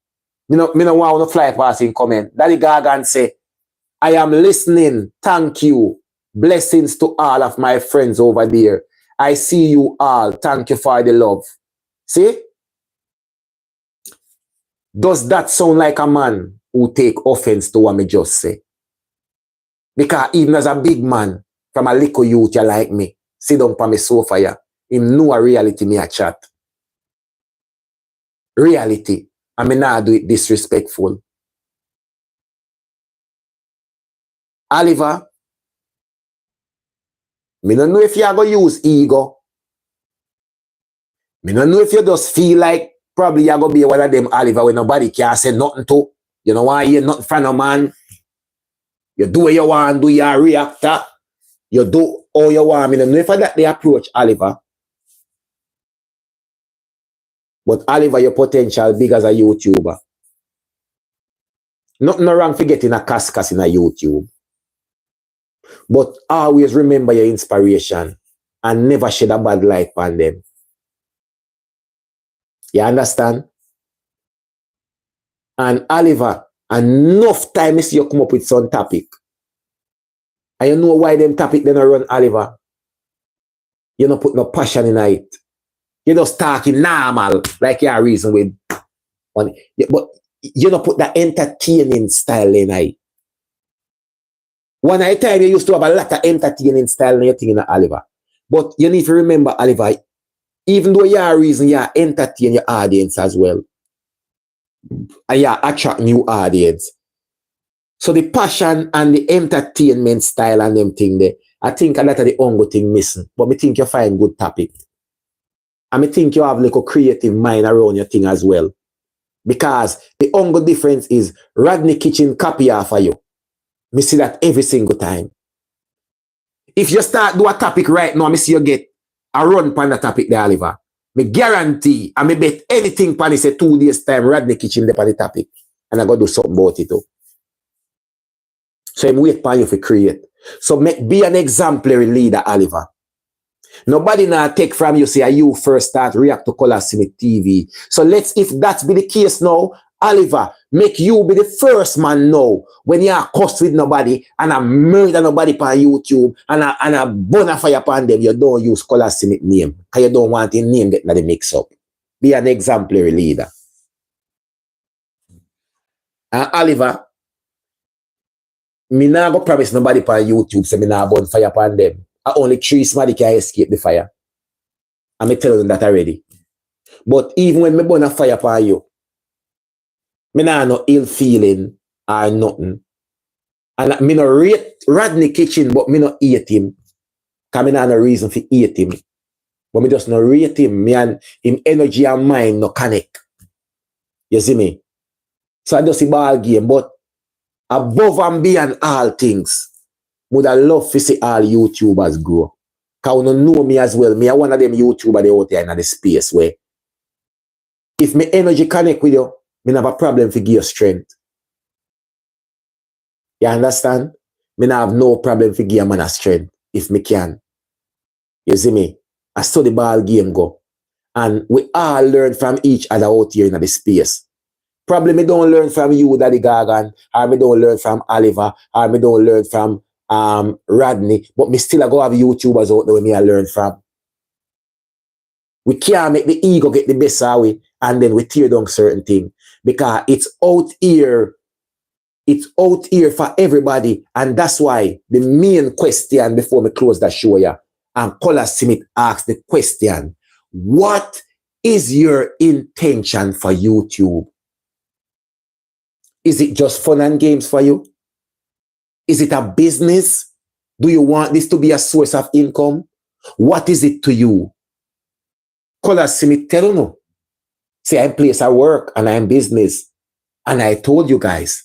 Me no want to fly past in comment. Daddy Gagan say, I am listening. Thank you. Blessings to all of my friends over there. I see you all. Thank you for the love. See? Does that sound like a man who take offense to what me just say? Because even as a big man, from a little youth you like me, sit down on my sofa ya, him know a reality me a chat. Reality. I mean not do it disrespectful. Oliver, me don't know if you are going to use ego. Me don't know if you just feel like probably you are going to be one of them Oliver when nobody can say nothing to. You know why you nothing from no man. You do what you want, do your reactor. You do all you want. Me don't know if that the approach, Oliver. But Oliver, your potential big as a YouTuber. Nothing wrong for getting a cascas in a YouTube. But always remember your inspiration and never shed a bad light on them. You understand? And Oliver, enough time I see you come up with some topic. And you know why them topic then run, Oliver? You don't put no passion in it. You just talking normal, like you are reason with. But you don't put the entertaining style in it. One time you used to have a lot of entertaining style in your thing in Oliver. But you need to remember, Oliver, even though you are reason, you entertain your audience as well. And you attract new audience. So the passion and the entertainment style and them thing there, I think a lot of the ongo thing missing. But I think you find good topic. And I think you have like a creative mind around your thing as well. Because the ongo difference is Rodney Kitchen copy off of you. Me see that every single time. If you start do a topic right now, me see you get a run pan the topic there, Oliver. Me guarantee, I me bet anything pan is a 2 days time, Rodney Kitchen the pan the topic. And I go do something about it too. So I'm wait for you to create. So be an exemplary leader, Oliver. Nobody now take from you, say you first start react to Color Simmit TV. So let's, if that's be the case now, Oliver, make you be the first man now when you are cussed with nobody and I murder nobody on YouTube and I burn a fire upon them, you don't use Color Simmit name because you don't want the name get the mix up. Be an exemplary leader. And Oliver, me not go promise nobody on YouTube say me not burn fire upon them. Only 3 somebody can escape the fire. I'm telling them that already. But even when me burn a fire upon you, me not no ill feeling or nothing. And me no rate Rodney Kitchen, but me no hate him. Because me not no reason for hate him. But me just no rate him. Me and him energy and mind no connect. You see me? So I just see ball game. But above and beyond all things, Would I love to see all YouTubers grow. Because you know me as well. Me are one of them YouTubers they out there in the space where if my energy connect with you, me have a problem to give you strength. You understand? Me have no problem to give a man a strength if me can. You see me? I saw the ball game go. And we all learn from each other out here in the space. Probably me don't learn from you, Daddy Gagan, or me don't learn from Oliver, or me don't learn from Rodney, but me still go have YouTubers out there where me I learn from. We can't make the ego get the best of we, and then we tear down certain things. Because it's out here for everybody, and that's why the main question before me close that show here, and Color Simmit asked the question, what is your intention for YouTube? Is it just fun and games for you? Is it a business? Do you want this to be a source of income? What is it to you? Color Simmit tell you no. Say I'm place of work and I'm business. And I told you guys,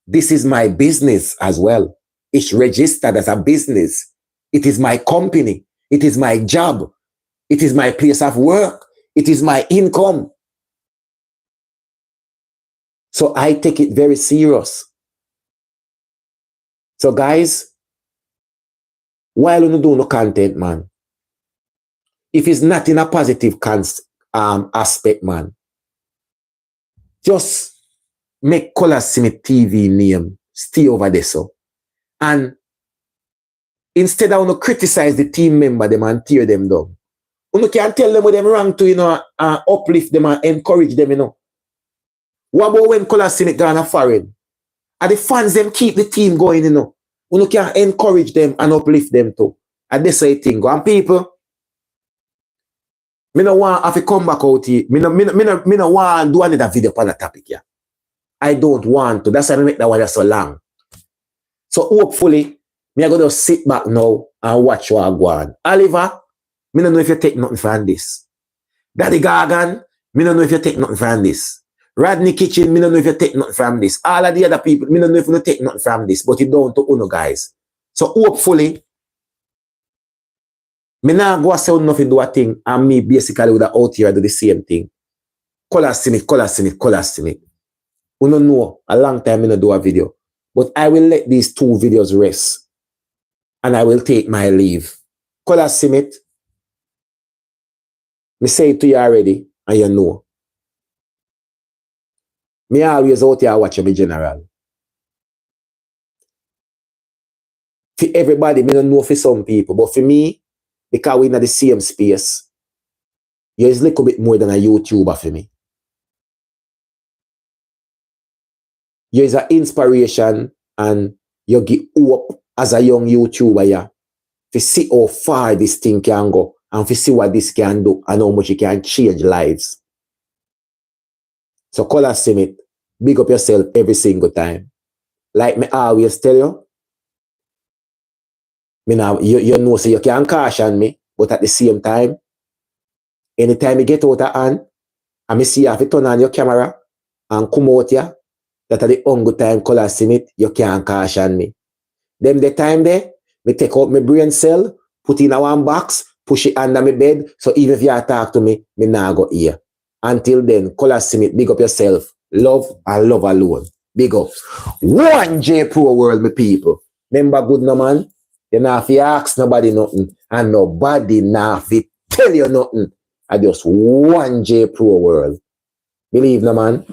this is my business as well. It's registered as a business. It is my company. It is my job. It is my place of work. It is my income. So I take it very serious. So guys, while you do no content, man, if it's not in a positive aspect, man, just make Color Simmit TV name stay over there, so. And instead of criticize the team member them and tear them down, you can tell them what them wrong to, you know, uplift them and encourage them, you know. What about when Color Simmit gone foreign? And the fans them keep the team going, you know. You can encourage them and uplift them too. And this is the thing. And people, me no want have to come back out here. Me no want to do another video on the topic here. I don't want to. That's why I make that one so long. So hopefully, me are going to sit back now and watch what I go on. Oliver, me don't know if you take nothing from this. Daddy Gagan, me don't know if you take nothing from this. Rodney Kitchen, me don't know if you take nothing from this. All of the other people, me don't know if you take nothing from this, but you don't to uno guys. So hopefully, me now go say nothing do a thing, and me basically would have out here do the same thing. Color Simmit, Color Simmit, Color Simmit. We don't know, a long time me no do a video. But I will let these 2 videos rest. And I will take my leave. Color Simmit, me say it to you already, and you know. Me always out here watching me general. For everybody, me don't know for some people, but for me, because we're in the same space, you're a little bit more than a YouTuber for me. You're an inspiration and you get hope as a young YouTuber, yeah, to see how far this thing can go and to see what this can do and how much it can change lives. So Color Simmit, big up yourself every single time. Like me always tell you, me now, you know, so you can caution me, but at the same time, anytime you get out of hand, and me see you have to turn on your camera and come out here, that at the only time Color Simmit, you can't caution me. Them the time there, me take out my brain cell, put in a one box, push it under my bed, so even if you talk to me, me nah go here. Until then, Color Simmit, big up yourself. Love and love alone. Big up. One JAYY-PRO-WORLD, my people. Remember good no man? You know if you ask nobody nothing, and nobody nah fi tell you nothing. I just one JAYY-PRO-WORLD. Believe no man?